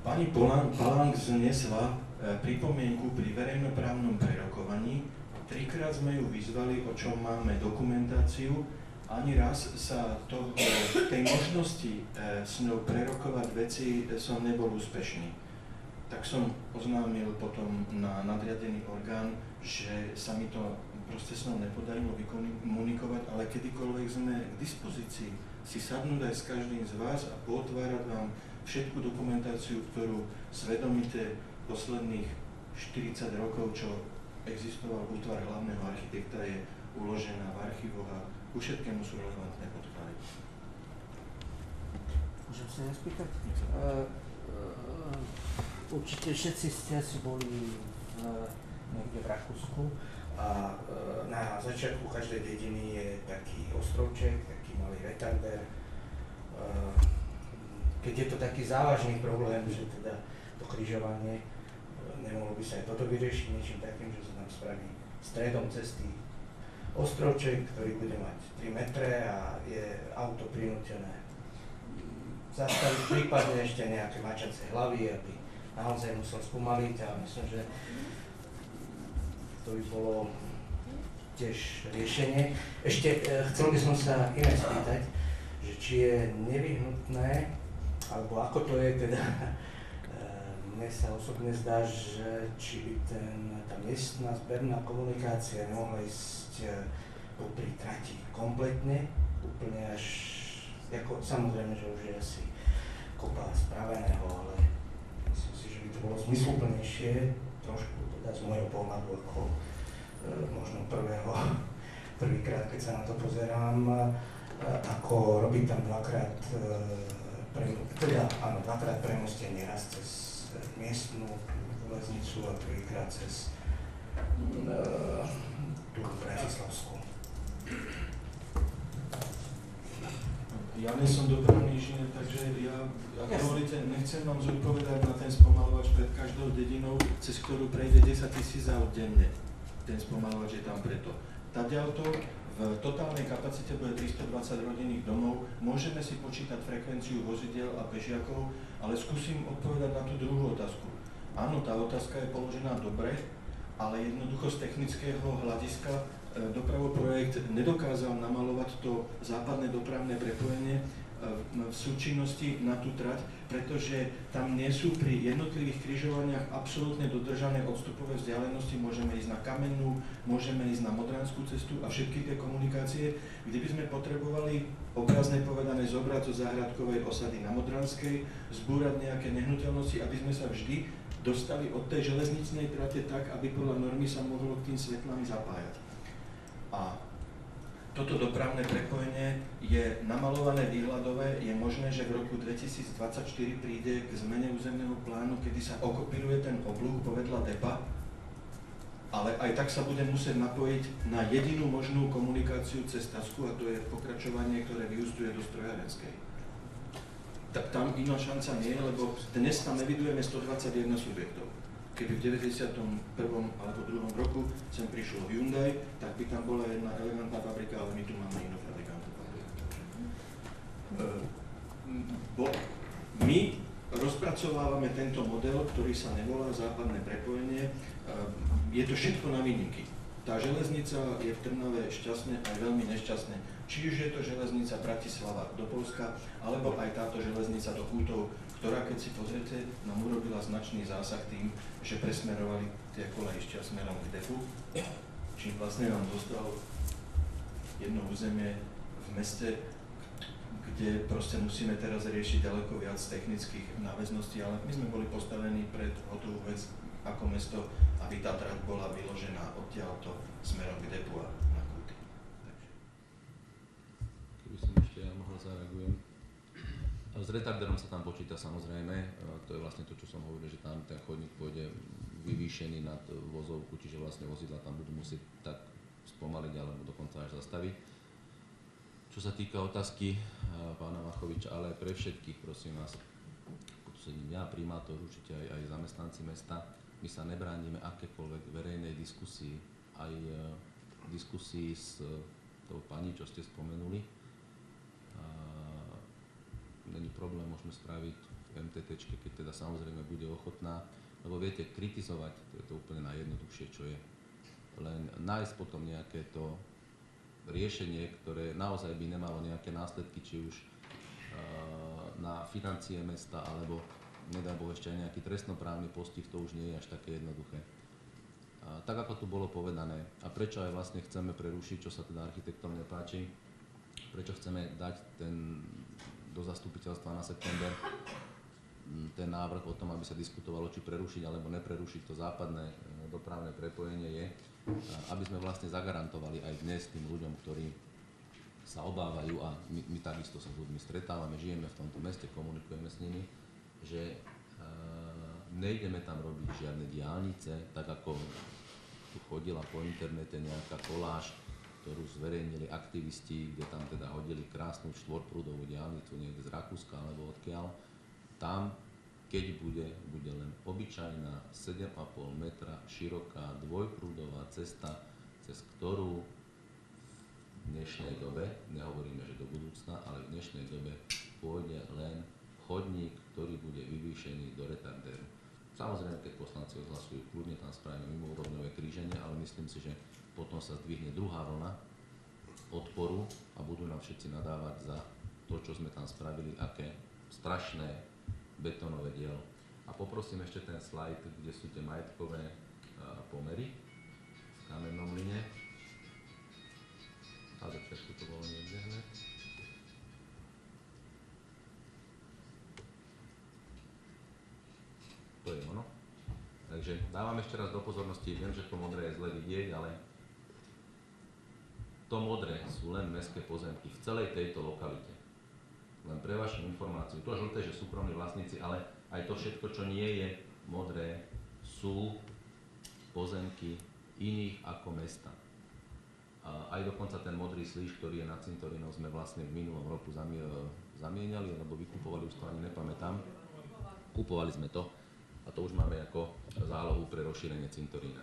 Pani Palánk zniesla pripomienku pri verejnoprávnom prerokovaní. 3-krát sme ju vyzvali, o čom máme dokumentáciu. Ani raz sa tej možnosti s ňou prerokovať veci som nebol úspešný. Tak som oznámil potom na nadriadený orgán, že sa mi to proste s ňou nepodarilo vykomunikovať, ale kedykoľvek sme k dispozícii si sadnúť aj s každým z vás a potvárať vám všetku dokumentáciu, ktorú svedomite posledných 40 rokov, čo existoval útvar hlavného architekta, je uložená v archívoch a ku všetkému sú relevantné podklady. Môžem sa nespýtať? Určite všetci ste asi boli niekde v Rakúsku a na začiatku každej dediny je taký ostrovček, taký malý retardér. Keď je to taký závažný problém, že teda to križovanie, nemohlo by sa aj toto vyriešiť niečím takým, že sa tam spraví stredom cesty ostrovček, ktorý bude mať 3 metre a je auto prinútené zastaviť, prípadne ešte nejaké mačacie hlavy, aby naozaj musel spomaliť a myslím, že to by bolo tiež riešenie. Ešte chcel by som sa iné spýtať, že či je nevyhnutné, alebo ako to je teda, mne sa osobne zdá, že či by tá miestna zberná komunikácia nemohla ísť popri trati kompletne, úplne až, ako, samozrejme, že už je asi kopa spraveného, ale myslím si, že by to bolo zmysluplnejšie, trošku teda z môjho pohľadu, ako možno prvýkrát, keď sa na to pozerám, ako robiť tam dvakrát premostenie, raz cez miestnu železnicu a prvýkrát cez tú bratislavskú. Ja nie som dopravný inžinier, takže ak dovolíte, nechcem vám zodpovedať na ten spomalovač pred každou dedinou, cez ktorú prejde 10 000 aut denne. Ten spomalovač je tam preto. Tadiaľto v totálnej kapacite bude 320 rodinných domov. Môžeme si počítať frekvenciu vozidiel a pešiakov, ale skúsim odpovedať na tú druhú otázku. Áno, tá otázka je položená dobre, ale jednoducho z technického hľadiska dopravoprojekt nedokázal namalovať to západné dopravné prepojenie v súčinnosti na tú trať, pretože tam nie sú pri jednotlivých križovaniach absolútne dodržané odstupové vzdialenosti. Môžeme ísť na Kamennú, môžeme ísť na Modranskú cestu a všetky tie komunikácie, kde by sme potrebovali obrazne povedané zobrať zo záhradkovej osady na Modranskej, zbúrať nejaké nehnuteľnosti, aby sme sa vždy dostali od tej železničnej trate tak, aby podľa normy sa mohlo k tým svetlám zapájať. A toto dopravné prepojenie je namalované výhľadové, je možné, že v roku 2024 príde k zmene územného plánu, kedy sa okopíruje ten oblúk povedla depa, ale aj tak sa bude musieť napojiť na jedinú možnú komunikáciu cez Tasku, a to je pokračovanie, ktoré vyústuje do Strojárenskej. Tak tam iná šanca nie je, lebo dnes tam evidujeme 121 subjektov. Keby v 91. alebo 2. roku sem prišlo Hyundai, tak by tam bola jedna elegantná fabrika, ale my tu máme inú fabrikantnú fabriku. My rozpracovávame tento model, ktorý sa nevolá západné prepojenie. Je to všetko na výnimky. Tá železnica je v Trnave šťastné aj veľmi nešťastné. Či už je to železnica Bratislava do Poľska, alebo aj táto železnica do Kútov, ktorá, keď si pozriete, nám urobila značný zásah tým, že presmerovali tie kolejišťa smerom k depu, čím vlastne nám dostal jedno územie v meste, kde proste musíme teraz riešiť ďaleko viac technických náväzností, ale my sme boli postavení pred hotovú vec ako mesto, aby tá trať bola vyložená odtiaľto smerom k depu a na Kúty. Keby som ešte ja mohol zareagujem. S retarderom sa tam počíta samozrejme, to je vlastne to, čo som hovoril, že tam ten chodník pôjde vyvýšený nad vozovku, čiže vlastne vozidla tam budú musieť tak spomaliť alebo dokonca až zastaviť. Čo sa týka otázky pána Machoviča, ale pre všetkých, prosím vás, tu sedím ja, primátor, určite aj zamestnanci mesta, my sa nebránime akékoľvek verejnej diskusii, aj diskusii s tou pani, čo ste spomenuli. Není problém, môžeme spraviť v MTT, keď teda samozrejme bude ochotná, lebo viete, kritizovať, to je to úplne najjednoduchšie, čo je. Len nájsť potom nejaké to riešenie, ktoré naozaj by nemalo nejaké následky, či už na financie mesta, alebo nedá Boh ešte aj nejaký trestnoprávny postih, to už nie je až také jednoduché. Tak ako tu bolo povedané, a prečo aj vlastne chceme prerušiť, čo sa teda architektom nepáči, prečo chceme dať do zastupiteľstva na september ten návrh o tom, aby sa diskutovalo, či prerušiť alebo neprerušiť to západné dopravné prepojenie je, aby sme vlastne zagarantovali aj dnes tým ľuďom, ktorí sa obávajú, a my takisto sa s ľuďmi stretávame, žijeme v tomto meste, komunikujeme s nimi, že nejdeme tam robiť žiadne diaľnice, tak ako tu chodila po internete nejaká koláž, ktorú zverejnili aktivisti, kde tam teda hodili krásnu štvorprúdovú diaľnicu niekde z Rakúska alebo odkiaľ. Tam, keď bude len obyčajná 7,5 metra široká dvojprúdová cesta, cez ktorú v dnešnej dobe, nehovoríme, že do budúcna, ale v dnešnej dobe pôjde len chodník, ktorý bude vyvýšený do retardéru. Samozrejme, keď poslanci odhlasujú, kľudne tam spravíme mimoúrovňové kríženie, ale myslím si, že potom sa zdvihne druhá vlna odporu a budú nám všetci nadávať za to, čo sme tam spravili, aké strašné betónové dielo. A poprosím ešte ten slajd, kde sú tie majetkové pomery v Kamennom Mlyne. A začiatku to bolo niekde hneď. To je ono. Takže dávam ešte raz do pozornosti, viem, že to modré je zle vidieť, ale to modré sú len mestské pozemky v celej tejto lokalite. Len pre vašu informáciu, to žlté, že súkromní vlastníci, ale aj to všetko, čo nie je modré, sú pozemky iných ako mesta. Aj dokonca ten modrý slíž, ktorý je nad cintorínom, sme vlastne v minulom roku zamieniali, lebo vykupovali, už to ani nepamätám. Kupovali sme to a to už máme ako zálohu pre rozšírenie cintorína.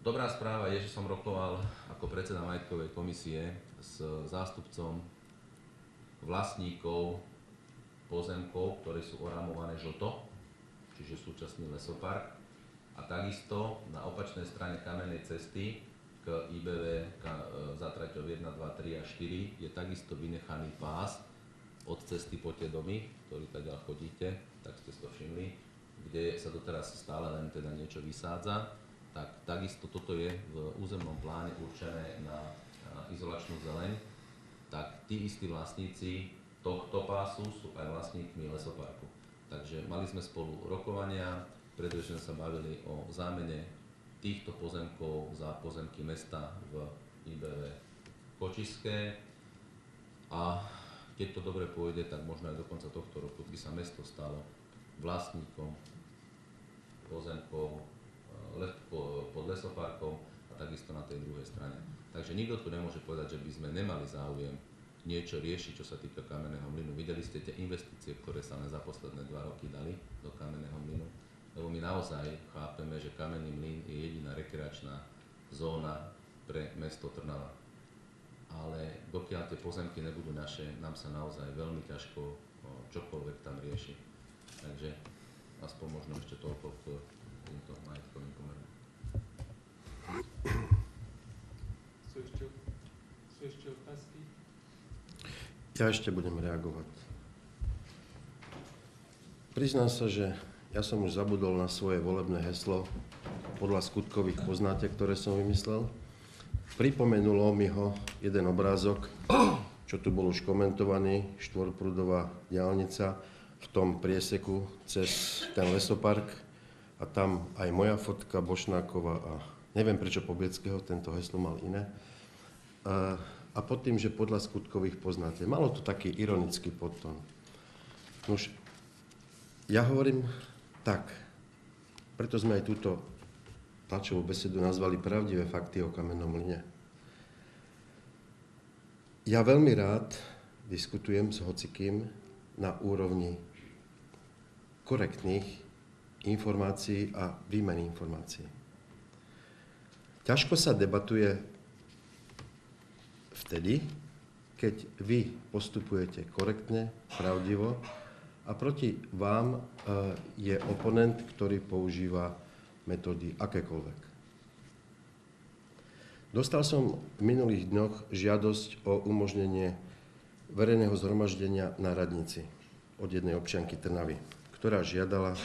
Dobrá správa je, že som rokoval ako predseda majetkovej komisie s zástupcom vlastníkov pozemkov, ktoré sú oramované žlto, čiže súčasný lesopark. A takisto na opačnej strane kamennej cesty k IBV za traťou 1, 2, 3 a 4 je takisto vynechaný pás od cesty po tie domy, ktorý teda chodíte, tak ste si to všimli, kde sa doteraz stále len teda niečo vysádza. Tak takisto toto je v územnom pláne určené na izolačnú zeleň, tak tí istí vlastníci tohto pásu sú aj vlastníkmi lesoparku. Takže mali sme spolu rokovania, pretože sme sa bavili o zámene týchto pozemkov za pozemky mesta v IBV Kočišské a keď to dobre pôjde, tak možno aj do konca tohto roku by sa mesto stalo vlastníkom pozemkov pod lesoparkom a takisto na tej druhej strane. Takže nikto tu nemôže povedať, že by sme nemali záujem niečo riešiť, čo sa týka Kamenného Mlynu. Videli ste tie investície, ktoré sa len za posledné 2 roky dali do Kamenného Mlynu, lebo my naozaj chápeme, že Kamenný Mlyn je jediná rekreačná zóna pre mesto Trnava. Ale dokiaľ tie pozemky nebudú naše, nám sa naozaj veľmi ťažko čokoľvek tam rieši. Takže aspoň možno ešte toľko k týmto majetkovým pomerom. Sú ešte otázky? Ja ešte budem reagovať. Priznám sa, že ja som už zabudol na svoje volebné heslo podľa skutkových poznáte, ktoré som vymyslel. Pripomenulo mi ho jeden obrázok, čo tu bol už komentovaný, štvorprúdová diaľnica v tom prieseku cez ten lesopark a tam aj moja fotka Bošnákova a neviem prečo Pobieckého, tento heslo mal iné. A pod tým, že podľa skutkových poznáte. Malo to taký ironický podtón. Nož, ja hovorím tak, preto sme aj túto tlačovú besedu nazvali Pravdivé fakty o Kamennom Mlyne. Ja veľmi rád diskutujem s hocikým na úrovni korektných informácií a výmeny informácií. Ťažko sa debatuje vtedy, keď vy postupujete korektne, pravdivo a proti vám je oponent, ktorý používa metódy akékoľvek. Dostal som v minulých dňoch žiadosť o umožnenie verejného zhromaždenia na radnici od jednej občianky Trnavy, ktorá žiadala,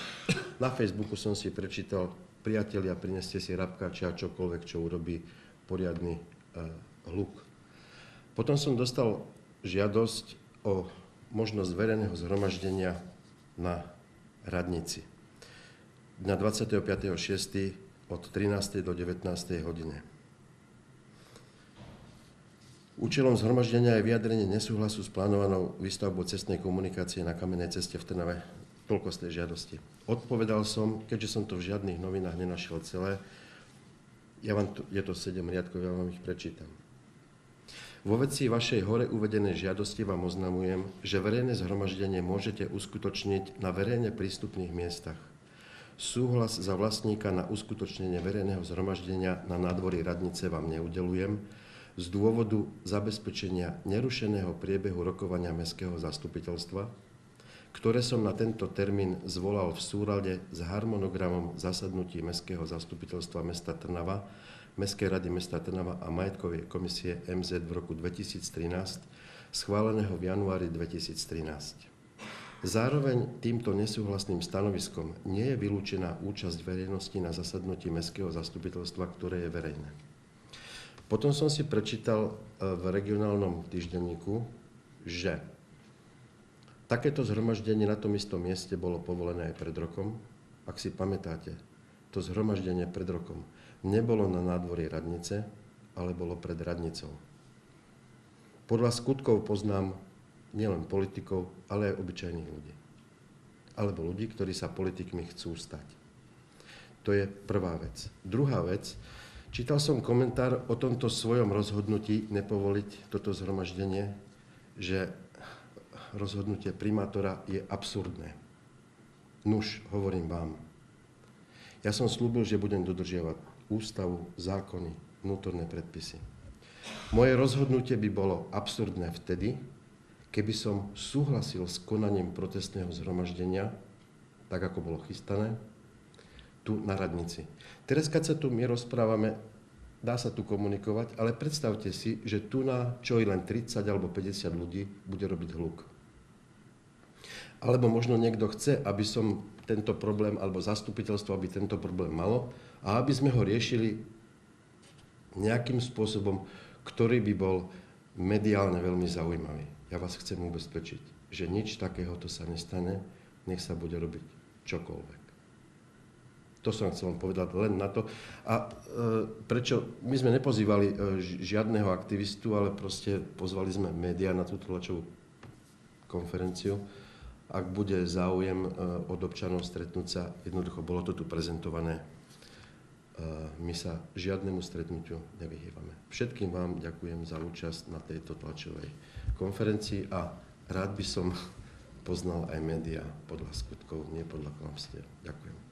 na Facebooku som si prečítal, priatelia, prineste si rabkáče a čokoľvek, čo urobí poriadny hluk. Potom som dostal žiadosť o možnosť verejného zhromaždenia na radnici. Dňa 25.6. od 13. do 19. hodine. Účelom zhromaždenia je vyjadrenie nesúhlasu s plánovanou výstavbou cestnej komunikácie na Kamennej ceste v Trnave. Toľko z tej žiadosti. Odpovedal som, keďže som to v žiadnych novinách nenašiel celé, je to 7 riadkov, ja vám ich prečítam. Vo veci vašej hore uvedenej žiadosti vám oznamujem, že verejné zhromaždenie môžete uskutočniť na verejne prístupných miestach. Súhlas za vlastníka na uskutočnenie verejného zhromaždenia na nádvorí radnice vám neudeľujem z dôvodu zabezpečenia nerušeného priebehu rokovania mestského zastupiteľstva, ktoré som na tento termín zvolal v súlade s harmonogramom zasadnutí Mestského zastupiteľstva mesta Trnava, Mestskej rady mesta Trnava a Majetkovej komisie MZ v roku 2013, schváleného v januári 2013. Zároveň týmto nesúhlasným stanoviskom nie je vylúčená účasť verejnosti na zasadnutí Mestského zastupiteľstva, ktoré je verejné. Potom som si prečítal v regionálnom týždenníku, že takéto zhromaždenie na tom istom mieste bolo povolené aj pred rokom. Ak si pamätáte, to zhromaždenie pred rokom nebolo na nádvorí radnice, ale bolo pred radnicou. Podľa skutkov poznám nielen politikov, ale aj obyčajných ľudí. Alebo ľudí, ktorí sa politikmi chcú stať. To je prvá vec. Druhá vec, čítal som komentár o tomto svojom rozhodnutí nepovoliť toto zhromaždenie, že rozhodnutie primátora je absurdné. Nuž, hovorím vám. Ja som slúbil, že budem dodržiavať ústavu, zákony, vnútorné predpisy. Moje rozhodnutie by bolo absurdné vtedy, keby som súhlasil s konaním protestného zhromaždenia, tak ako bolo chystané, tu na radnici. Teraz, keď sa tu my rozprávame, dá sa tu komunikovať, ale predstavte si, že tu na čo i len 30 alebo 50 ľudí bude robiť hluk. Alebo možno niekto chce, aby som tento problém, alebo zastupiteľstvo, aby tento problém malo a aby sme ho riešili nejakým spôsobom, ktorý by bol mediálne veľmi zaujímavý. Ja vás chcem ubezpečiť, že nič takéhoto sa nestane, nech sa bude robiť čokoľvek. To som chcel povedať len na to. A prečo? My sme nepozývali žiadneho aktivistu, ale proste pozvali sme médiá na tú tlačovú konferenciu. Ak bude záujem od občanov stretnúť sa, jednoducho bolo to tu prezentované. My sa žiadnemu stretnutiu nevyhýbame. Všetkým vám ďakujem za účasť na tejto tlačovej konferencii a rád by som poznal aj médiá podľa skutkov, nie podľa klamstiev. Ďakujem.